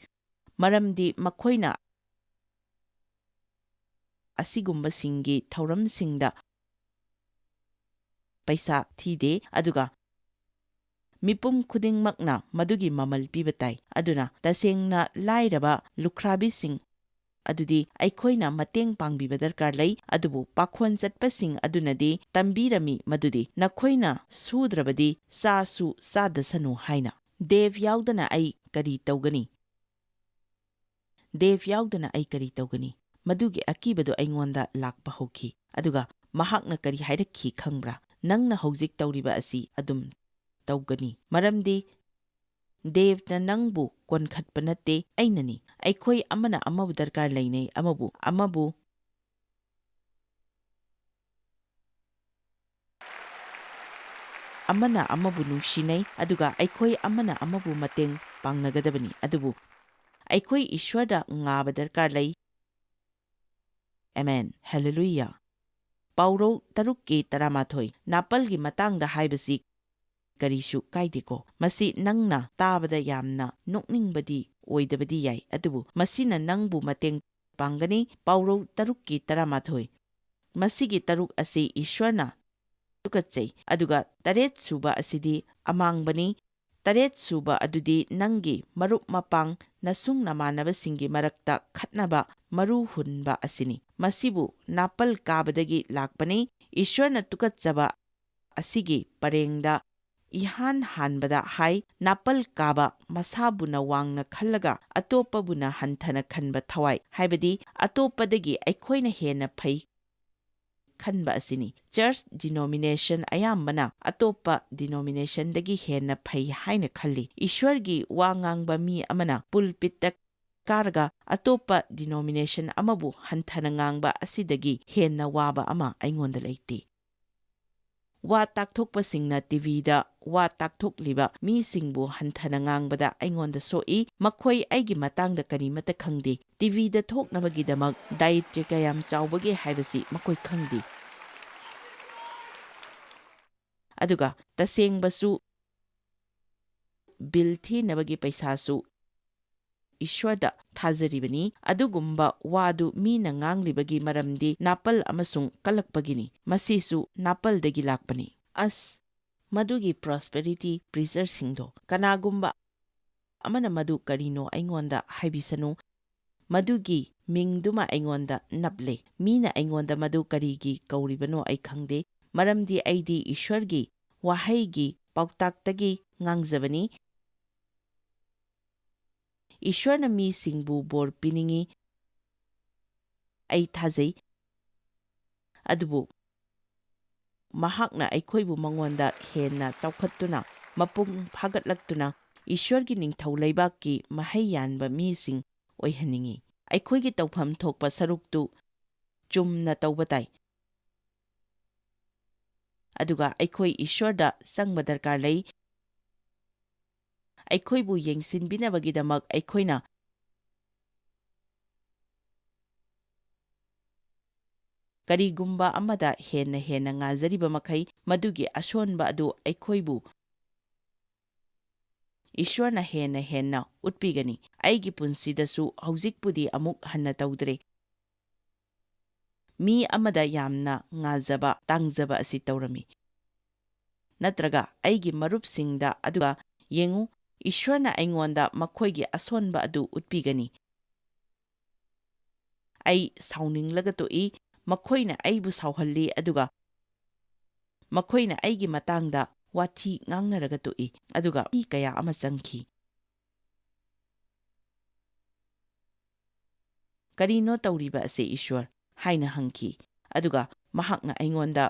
ꯃꯔꯝꯗꯤ ꯃꯈꯣꯏꯅ ꯑꯁꯤꯒꯨꯝꯕꯁꯤꯡꯒꯤ ꯊꯧꯔꯝꯁꯤꯡꯗ ꯄꯩꯁꯥ ꯊꯤꯗꯦ, ꯑꯗꯨꯒ ꯃꯤꯄꯨꯝ ꯈꯨꯗꯤꯡꯃꯛꯅ ꯃꯗꯨꯒꯤ ꯃꯃꯜ ꯄꯤꯕ ꯇꯥꯏ꯫ ꯑꯗꯨꯅ ꯇꯁꯦꯡꯅ ꯂꯥꯏꯔꯕ ꯂꯨꯈ꯭ꯔꯥꯕꯤꯁꯤꯡ ꯑꯗꯨꯗꯤ ꯑꯩꯈꯣꯏꯅ ꯃꯇꯦꯡ ꯄꯥꯡꯕꯤꯕ ꯗꯔꯀꯥꯔ ꯂꯩ꯫ ꯑꯗꯨꯕꯨ ꯄꯥꯈꯣꯟ ꯆꯠꯄꯁꯤꯡ ꯑꯗꯨꯅꯗꯤ ꯇꯝꯕꯤꯔꯝꯃꯤ ꯃꯗꯨꯗꯤ ꯅꯈꯣꯏꯅ ꯁꯨꯗ꯭ꯔꯕꯗꯤ ꯆꯥꯁꯨ ꯆꯥꯗꯁꯅꯨ ꯍꯥꯏꯅ꯫ ꯗꯦꯕ ꯌꯥꯎꯗꯅ ꯑꯩ ꯀꯔꯤ ꯇꯧꯒꯅꯤ? ꯗꯦꯕ ꯌꯥꯎꯗꯅ ꯑꯩ ꯀꯔꯤ ꯇꯧꯒꯅꯤ? ꯃꯗꯨꯒꯤ ꯑꯀꯤꯕꯗꯨ ꯑꯩꯉꯣꯟꯗ ꯂꯥꯛꯄ ꯍꯧꯈꯤ꯫ ꯑꯗꯨꯒ ꯃꯍꯥꯛꯅ ꯀꯔꯤ ꯍꯥꯏꯔꯛꯈꯤ ꯈꯪꯕ꯭ꯔꯥ? ꯅꯪꯅ ꯍꯧꯖꯤꯛ ꯇꯧꯔꯤꯕ ꯑꯁꯤ ꯑꯗꯨꯝ ꯇꯧꯒꯅꯤ, ꯃꯔꯝꯗꯤ ꯗꯦꯕꯅ ꯅꯪꯕꯨ ꯀꯣꯟꯈꯠꯄ ꯅꯠꯇꯦ, ꯑꯩꯅꯅꯤ꯫ ꯑꯩꯈꯣꯏ ꯑꯃꯅ ꯑꯃꯕꯨ ꯗꯔꯀꯥꯔ ꯂꯩꯅꯩ, ꯑꯃꯅ ꯑꯃꯕꯨ ꯅꯨꯡꯁꯤꯅꯩ, ꯑꯗꯨꯒ ꯑꯩꯈꯣꯏ ꯑꯃꯅ ꯑꯃꯕꯨ ꯃꯇꯦꯡ ꯄꯥꯡꯅꯒꯗꯕꯅꯤ꯫ ꯑꯗꯨꯕꯨ ꯑꯩꯈꯣꯏ ꯏꯁ꯭ꯋꯔꯗ ꯉꯥꯕ ꯗꯔꯀꯥꯔ ꯂꯩ꯫ ꯑꯃꯦꯟ, ꯍꯜꯂꯦꯂꯨꯌꯥ꯫ ꯄꯥꯎꯔꯧ 3:11 ꯅꯥꯄꯜꯒꯤ ꯃꯇꯥꯡꯗ ꯍꯥꯏꯕꯁꯤ ꯀꯔꯤꯁꯨ ꯀꯥꯏꯗꯦꯀꯣ? ꯃꯁꯤ ꯅꯪꯅ ꯇꯥꯕꯗ ꯌꯥꯝꯅ ꯅꯣꯛꯅꯤꯡꯕꯗꯤ ꯑꯣꯏꯗꯕꯗꯤ ꯌꯥꯏ, ꯑꯗꯨꯕꯨ ꯃꯁꯤꯅ ꯅꯪꯕꯨ ꯃꯇꯦꯡ ꯄꯥꯡꯒꯅꯤ꯫ ꯄꯥꯎꯔꯧ 3:11 ꯃꯁꯤꯒꯤ 3 ꯑꯁꯤ ꯏꯁ꯭ꯋꯔꯅ ꯇꯨꯀꯠꯆꯩ, ꯑꯗꯨꯒ 7ꯁꯨꯕ ꯑꯁꯤꯗꯤ ꯑꯃꯥꯡꯕꯅꯤ꯫ 7ꯁꯨꯕ ꯑꯗꯨꯗꯤ ꯅꯪꯒꯤ ꯃꯔꯨꯞ ꯃꯄꯥꯡ ꯅꯁꯨꯡ ꯅꯃꯥꯟꯅꯕꯁꯤꯡꯒꯤ ꯃꯔꯛꯇ ꯈꯠꯅꯕ ꯃꯔꯨ ꯍꯨꯟꯕ ꯑꯁꯤꯅꯤ꯫ ꯃꯁꯤꯕꯨ ꯅꯥꯄꯜ ꯀꯥꯕꯗꯒꯤ ꯂꯥꯛꯄꯅꯤ꯫ ꯏꯁ꯭ꯋꯔꯅ ꯇꯨꯀꯠꯆꯕ ꯑꯁꯤꯒꯤ ꯄꯔꯦꯡꯗ ꯏꯍꯥꯟ ꯍꯥꯟꯕꯗ ꯍꯥꯏ ꯅꯥꯄꯜ ꯀꯥꯕ ꯃꯁꯥꯕꯨꯅ ꯋꯥꯡꯅ ꯈꯜꯂꯒ ꯑꯇꯣꯞꯄꯕꯨꯅ ꯍꯟꯊꯅ ꯈꯟꯕ ꯊꯋꯥꯏ ꯍꯥꯏꯕꯗꯤ ꯑꯇꯣꯞꯄꯗꯒꯤ ꯑꯩꯈꯣꯏꯅ ꯍꯦꯟꯅ ꯐꯩ ꯈꯟꯕ ꯑꯁꯤꯅꯤ꯫ ꯆꯔꯆ ꯗꯤꯅꯣꯃꯤꯅꯦꯁꯟ ꯑꯌꯥꯝꯕꯅ ꯑꯇꯣꯞꯄ ꯗꯤꯅꯣꯃꯤꯅꯦꯁꯟꯗꯒꯤ ꯍꯦꯟꯅ ꯐꯩ ꯍꯥꯏꯅ ꯈꯜꯂꯤ꯫ ꯏꯁ꯭ꯋꯔꯒꯤ ꯋꯥ ꯉꯥꯡꯕ ꯃꯤ ꯑꯃꯅ ꯄꯨꯜꯄꯤꯠꯇ ꯀꯥꯔꯒ ꯑꯇꯣꯞꯄ ꯗꯤꯅꯣꯃꯤꯅꯦꯁꯟ ꯑꯃꯕꯨ ꯍꯟꯊꯅ ꯉꯥꯡꯕ ꯑꯁꯤꯗꯒꯤ ꯍꯦꯟꯅ ꯋꯥꯕ ꯑꯃ ꯑꯩꯉꯣꯟꯗ ꯂꯩꯇꯦ꯫ ꯋꯥ ꯇꯥꯛꯊꯣꯛꯄꯁꯤꯡꯅ ꯇꯤꯚꯤꯗ ꯋꯥ ꯇꯥꯛꯊꯣꯛꯂꯤꯕ ꯃꯤꯁꯤꯡꯕꯨ ꯍꯟꯊꯅ ꯉꯥꯡꯕꯗ ꯑꯩꯉꯣꯟꯗ ꯁꯣꯛꯏ꯫ ꯃꯈꯣꯏ ꯑꯩꯒꯤ ꯃꯇꯥꯡꯗ ꯀꯔꯤꯃꯠꯇ ꯈꯪꯗꯦ꯫ ꯇꯤꯚꯤꯗ ꯊꯣꯛꯅꯕꯒꯤꯗꯃꯛ ꯗꯥꯏꯠꯇ ꯀꯌꯥꯝ ꯆꯥꯎꯕꯒꯦ ꯍꯥꯏꯕꯁꯤ ꯃꯈꯣꯏ ꯈꯪꯗꯦ꯫ ꯑꯗꯨꯒ ꯇꯁꯦꯡꯕꯁꯨ ꯕꯤꯜ ꯊꯤꯅꯕꯒꯤ ꯄꯩꯁꯥꯁꯨ ꯏꯁ꯭ꯋꯔꯗ ꯊꯥꯖꯔꯤꯕꯅꯤ꯫ ꯑꯗꯨꯒꯨꯝꯕ ꯋꯥꯗꯨ ꯃꯤꯅ ꯉꯥꯡꯂꯤꯕꯒꯤ ꯃꯔꯝꯗꯤ ꯅꯥꯄꯜ ꯑꯃꯁꯨꯡ ꯀꯜꯂꯛꯄꯒꯤꯅꯤ꯫ ꯃꯁꯤꯁꯨ ꯅꯥꯄꯜꯗꯒꯤ ꯂꯥꯛꯄꯅꯤ꯫ ꯑꯁ ꯃꯗꯨꯒꯤ ꯄ꯭ꯔꯣꯁꯄꯦꯔꯤꯇꯤ ꯄ꯭ꯔꯤꯆꯔꯁꯤꯡꯗꯣ ꯀꯅꯥꯒꯨꯝꯕ ꯑꯃꯅ ꯃꯗꯨ ꯀꯔꯤꯅꯣ ꯑꯩꯉꯣꯟꯗ ꯍꯥꯏꯕꯤꯁꯅꯨ꯫ ꯃꯗꯨꯒꯤ ꯃꯤꯡꯗꯨꯃ ꯑꯩꯉꯣꯟꯗ ꯅꯞꯂꯦ꯫ ꯃꯤꯅ ꯑꯩꯉꯣꯟꯗ ꯃꯗꯨ ꯀꯔꯤꯒꯤ ꯀꯧꯔꯤꯕꯅꯣ ꯑꯩ ꯈꯪꯗꯦ꯫ ꯃꯔꯝꯗꯤ ꯑꯩꯗꯤ ꯏꯁ꯭ꯋꯔꯒꯤ ꯋꯥꯍꯩꯒꯤ ꯄꯥꯎꯇꯥꯛꯇꯒꯤ ꯉꯥꯡꯖꯕꯅꯤ꯫ ꯏꯁ꯭ꯋꯔꯅ ꯃꯤꯁꯤꯡꯕꯨ ꯕꯣꯔ ꯄꯤꯅꯤꯡꯉꯤ ꯑꯩ ꯊꯥꯖꯩ꯫ ꯑꯗꯨꯕꯨ ꯃꯍꯥꯛꯅ ꯑꯩꯈꯣꯏꯕꯨ ꯃꯉꯣꯟꯗ ꯍꯦꯟꯅ ꯆꯥꯎꯈꯠꯇꯨꯅ ꯃꯄꯨꯡ ꯐꯥꯒꯠꯂꯛꯇꯨꯅ ꯏꯁ꯭ꯋꯔꯒꯤ ꯅꯤꯡꯊꯧ ꯂꯩꯕꯥꯛꯀꯤ ꯃꯍꯩ ꯌꯥꯟꯕ ꯃꯤꯁꯤꯡ ꯑꯣꯏꯍꯟꯅꯤꯡꯉꯤ꯫ ꯑꯩꯈꯣꯏꯒꯤ ꯇꯧꯐꯝ ꯊꯣꯛꯄ ꯁꯔꯨꯛꯇꯨ ꯆꯨꯝꯅ ꯇꯧꯕ ꯇꯥꯏ꯫ ꯑꯗꯨꯒ ꯑꯩꯈꯣꯏ ꯏꯁ꯭ꯋꯔꯗ ꯆꯪꯕ ꯗꯔꯀꯥꯔ ꯂꯩ꯫ ꯑꯩꯈꯣꯏꯕꯨ ꯌꯦꯡꯁꯤꯟꯕꯤꯅꯕꯒꯤꯗꯃꯛ ꯑꯩꯈꯣꯏꯅ ꯀꯔꯤꯒꯨꯝꯕ ꯑꯃꯗ ꯍꯦꯟꯅ ꯍꯦꯟꯅ ꯉꯥꯖꯔꯤꯕ ꯃꯈꯩ ꯃꯗꯨꯒꯤ ꯑꯁꯣꯟꯕ ꯑꯗꯨ ꯑꯩꯈꯣꯏꯕꯨ ꯏꯁ꯭ꯋꯔꯅ ꯍꯦꯟꯅ ꯍꯦꯟꯅ ꯎꯠꯄꯤꯒꯅꯤ꯫ ꯑꯩꯒꯤ ꯄꯨꯟꯁꯤꯗꯁꯨ ꯍꯧꯖꯤꯛꯄꯨꯗꯤ ꯑꯃꯨꯛ ꯍꯟꯅ ꯇꯧꯗ꯭ꯔꯦ꯫ ꯃꯤ ꯑꯃꯗ ꯌꯥꯝꯅ ꯉꯥꯖꯕ ꯇꯥꯡꯖꯕ ꯑꯁꯤ ꯇꯧꯔꯝꯃꯤ꯫ ꯅꯠꯇ꯭ꯔꯒ ꯑꯩꯒꯤ ꯃꯔꯨꯞꯁꯤꯡꯗ ꯑꯗꯨꯒ ꯌꯦꯡꯉꯨ ꯏꯁ꯭ꯋꯔꯅ ꯑꯩꯉꯣꯟꯗ ꯃꯈꯣꯏꯒꯤ ꯑꯁꯣꯟꯕ ꯑꯗꯨ ꯎꯠꯄꯤꯒꯅꯤ꯫ ꯑꯩ ꯁꯥꯎꯅꯤꯡꯂꯒ ꯇꯣꯛꯏ꯫ ꯃꯈꯣꯏꯅ ꯑꯩꯕꯨ ꯁꯥꯎꯍꯜꯂꯤ ꯑꯗꯨꯒ ꯃꯈꯣꯏꯅ ꯑꯩꯒꯤ ꯃꯇꯥꯡꯗ ꯋꯥꯊꯤ ꯉꯥꯡꯅꯔꯒ ꯇꯣꯛꯏ꯫ ꯑꯗꯨꯒ ꯃꯤ ꯀꯌꯥ ꯑꯃ ꯆꯪꯈꯤ꯫ ꯀꯔꯤꯅꯣ ꯇꯧꯔꯤꯕ ꯑꯁꯤ ꯏꯁ꯭ꯋꯔ ꯍꯥꯏꯅ ꯍꯪꯈꯤ꯫ ꯑꯗꯨꯒ ꯃꯍꯥꯛꯅ ꯑꯩꯉꯣꯟꯗ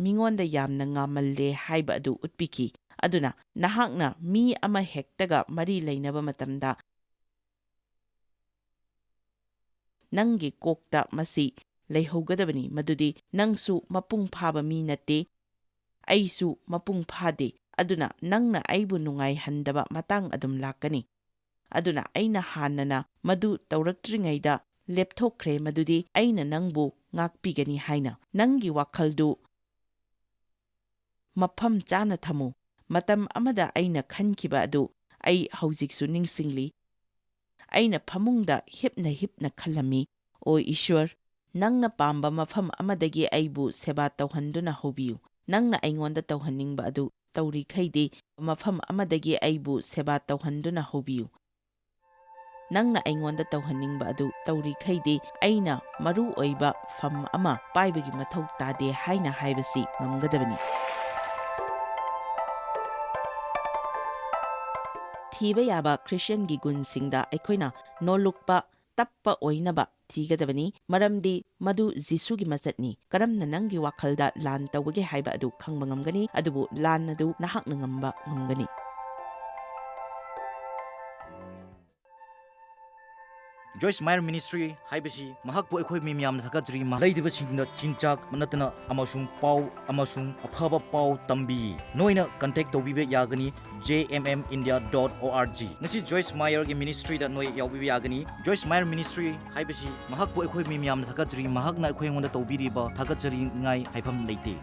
ꯃꯤꯉꯣꯟꯗ ꯌꯥꯝꯅ ꯉꯥꯃꯜꯂꯦ ꯍꯥꯏꯕ ꯑꯗꯨ ꯎꯠꯄꯤꯈꯤ꯫ ꯑꯗꯨꯅ ꯅꯍꯥꯛꯅ ꯃꯤ ꯑꯃ ꯍꯦꯛꯇꯒ ꯃꯔꯤ ꯂꯩꯅꯕ ꯃꯇꯝꯗ ꯅꯪꯒꯤ ꯀꯣꯛꯇ ꯃꯁꯤ ꯂꯩꯍꯧꯒꯗꯕꯅꯤ ꯃꯗꯨꯗꯤ ꯅꯪꯁꯨ ꯃꯄꯨꯡ ꯐꯥꯕ ꯃꯤ ꯅꯠꯇꯦ꯫ ꯑꯩꯁꯨ ꯃꯄꯨꯡ ꯐꯥꯗꯦ꯫ ꯑꯗꯨꯅ ꯅꯪꯅ ꯑꯩꯕꯨ ꯅꯨꯡꯉꯥꯏꯍꯟꯗꯕ ꯃꯇꯥꯡ ꯑꯗꯨꯝ ꯂꯥꯛꯀꯅꯤ꯫ ꯑꯗꯨꯅ ꯑꯩꯅ ꯍꯥꯟꯅꯅ ꯃꯗꯨ ꯇꯧꯔꯛꯇ꯭ꯔꯤꯉꯩꯗ ꯂꯦꯞꯊꯣꯛꯈ꯭ꯔꯦ ꯃꯗꯨꯗꯤ ꯑꯩꯅ ꯅꯪꯕꯨ ꯉꯥꯛꯄꯤꯒꯅꯤ ꯍꯥꯏꯅ꯫ ꯅꯪꯒꯤ ꯋꯥꯈꯜꯗꯨ ꯃꯐꯝ ꯆꯥꯅ ꯊꯝꯃꯨ꯫ ꯃꯇꯝ ꯑꯃꯗ ꯑꯩꯅ ꯈꯟꯈꯤꯕ ꯑꯗꯨ ꯑꯩ ꯍꯧꯖꯤꯛꯁꯨ ꯅꯤꯡꯁꯤꯡꯂꯤ꯫ ꯑꯩꯅ ꯐꯃꯨꯡꯗ ꯍꯤꯞꯅ ꯍꯤꯞꯅ ꯈꯜꯂꯝꯃꯤ, ꯑꯣ ꯏꯁ꯭ꯋꯔ, ꯅꯪꯅ ꯄꯥꯝꯕ ꯃꯐꯝ ꯑꯃꯗꯒꯤ ꯑꯩꯕꯨ ꯁꯦꯕꯥ ꯇꯧꯍꯟꯗꯨꯅ ꯍꯧꯕꯤꯌꯨ꯫ ꯅꯪꯅ ꯑꯩꯉꯣꯟꯗ ꯇꯧꯍꯟꯅꯤꯡꯕ ꯑꯗꯨ ꯇꯧꯔꯤꯈꯩꯗꯤ ꯃꯐꯝ ꯑꯃꯗꯒꯤ ꯑꯩꯕꯨ ꯁꯦꯕꯥ ꯇꯧꯍꯟꯗꯨꯅ ꯍꯧꯕꯤꯌꯨ꯫ ꯅꯪꯅ ꯑꯩꯉꯣꯟꯗ ꯇꯧꯍꯟꯅꯤꯡꯕ ꯑꯗꯨ ꯇꯧꯔꯤꯈꯩꯗꯤ ꯑꯩꯅ ꯃꯔꯨ ꯑꯣꯏꯕ ꯐꯝ ꯑꯃ ꯄꯥꯏꯕꯒꯤ ꯃꯊꯧ ꯇꯥꯗꯦ ꯍꯥꯏꯅ ꯍꯥꯏꯕꯁꯤ ꯉꯝꯒꯗꯕꯅꯤ꯫ ꯊꯤꯕ ꯌꯥꯕ ꯈ꯭ꯔꯤꯁꯇ꯭ꯌꯟꯒꯤ ꯒꯨꯟꯁꯤꯡꯗ ꯑꯩꯈꯣꯏꯅ ꯅꯣꯜꯂꯨꯛꯄ ꯇꯞꯄ ꯑꯣꯏꯅꯕ ꯊꯤꯒꯗꯕꯅꯤ꯫ ꯃꯔꯝꯗꯤ ꯃꯗꯨ ꯖꯤꯁꯨꯒꯤ ꯃꯆꯠꯅꯤ꯫ ꯀꯔꯝꯅ ꯅꯪꯒꯤ ꯋꯥꯈꯜꯗ ꯂꯥꯟ ꯇꯧꯕꯒꯦ ꯍꯥꯏꯕ ꯑꯗꯨ ꯈꯪꯕ ꯉꯝꯒꯅꯤ꯫ ꯑꯗꯨꯕꯨ ꯂꯥꯟ ꯑꯗꯨ ꯅꯍꯥꯛꯅ ꯉꯝꯕ ꯉꯝꯒꯅꯤ꯫ ꯖꯣꯏꯁ ꯃꯥꯌꯔ ꯃꯤꯅꯤꯁꯇ꯭ꯔꯤ ꯍꯥꯏꯕꯁꯤ ꯃꯍꯥꯛꯄꯨ ꯑꯩꯈꯣꯏ ꯃꯤꯌꯥꯝꯅ ꯊꯥꯒꯠꯆꯔꯤ꯫ ꯂꯩꯔꯤꯕꯁꯤꯡꯗ ꯆꯤꯟꯖꯥꯛ ꯅꯠꯇꯅ ꯑꯃꯁꯨꯡ ꯄꯥꯎ ꯑꯃꯁꯨꯡ ꯑꯐꯕ ꯄꯥꯎ ꯇꯝꯕꯤ꯫ ꯅꯣꯏꯅ ꯀꯟꯇꯦꯛ ꯇꯧꯕꯤꯕ ꯌꯥꯒꯅꯤ jmmindia.org꯫ ꯉꯁꯤ ꯖꯣꯏꯁ ꯃꯥꯌꯔꯒꯤ ꯃꯤꯅꯤꯁꯇ꯭ꯔꯤꯗ ꯅꯣꯏ ꯌꯥꯎꯕꯤꯕ ꯌꯥꯒꯅꯤ꯫ ꯖꯣꯏꯁ ꯃꯥꯌꯔ ꯃꯤꯅꯤꯁꯇ꯭ꯔꯤ ꯍꯥꯏꯕꯁꯤ ꯃꯍꯥꯛꯄꯨ ꯑꯩꯈꯣꯏ ꯃꯤꯌꯥꯝꯅ ꯊꯥꯒꯠꯆꯔꯤ꯫ ꯃꯍꯥꯛꯅ ꯑꯩꯈꯣꯏꯉꯣꯟꯗ ꯇꯧꯕꯤꯔꯤꯕ ꯊꯥꯒꯠꯆꯔꯤꯉꯥꯏ ꯍꯥꯏꯐꯝ ꯂꯩꯇꯦ꯫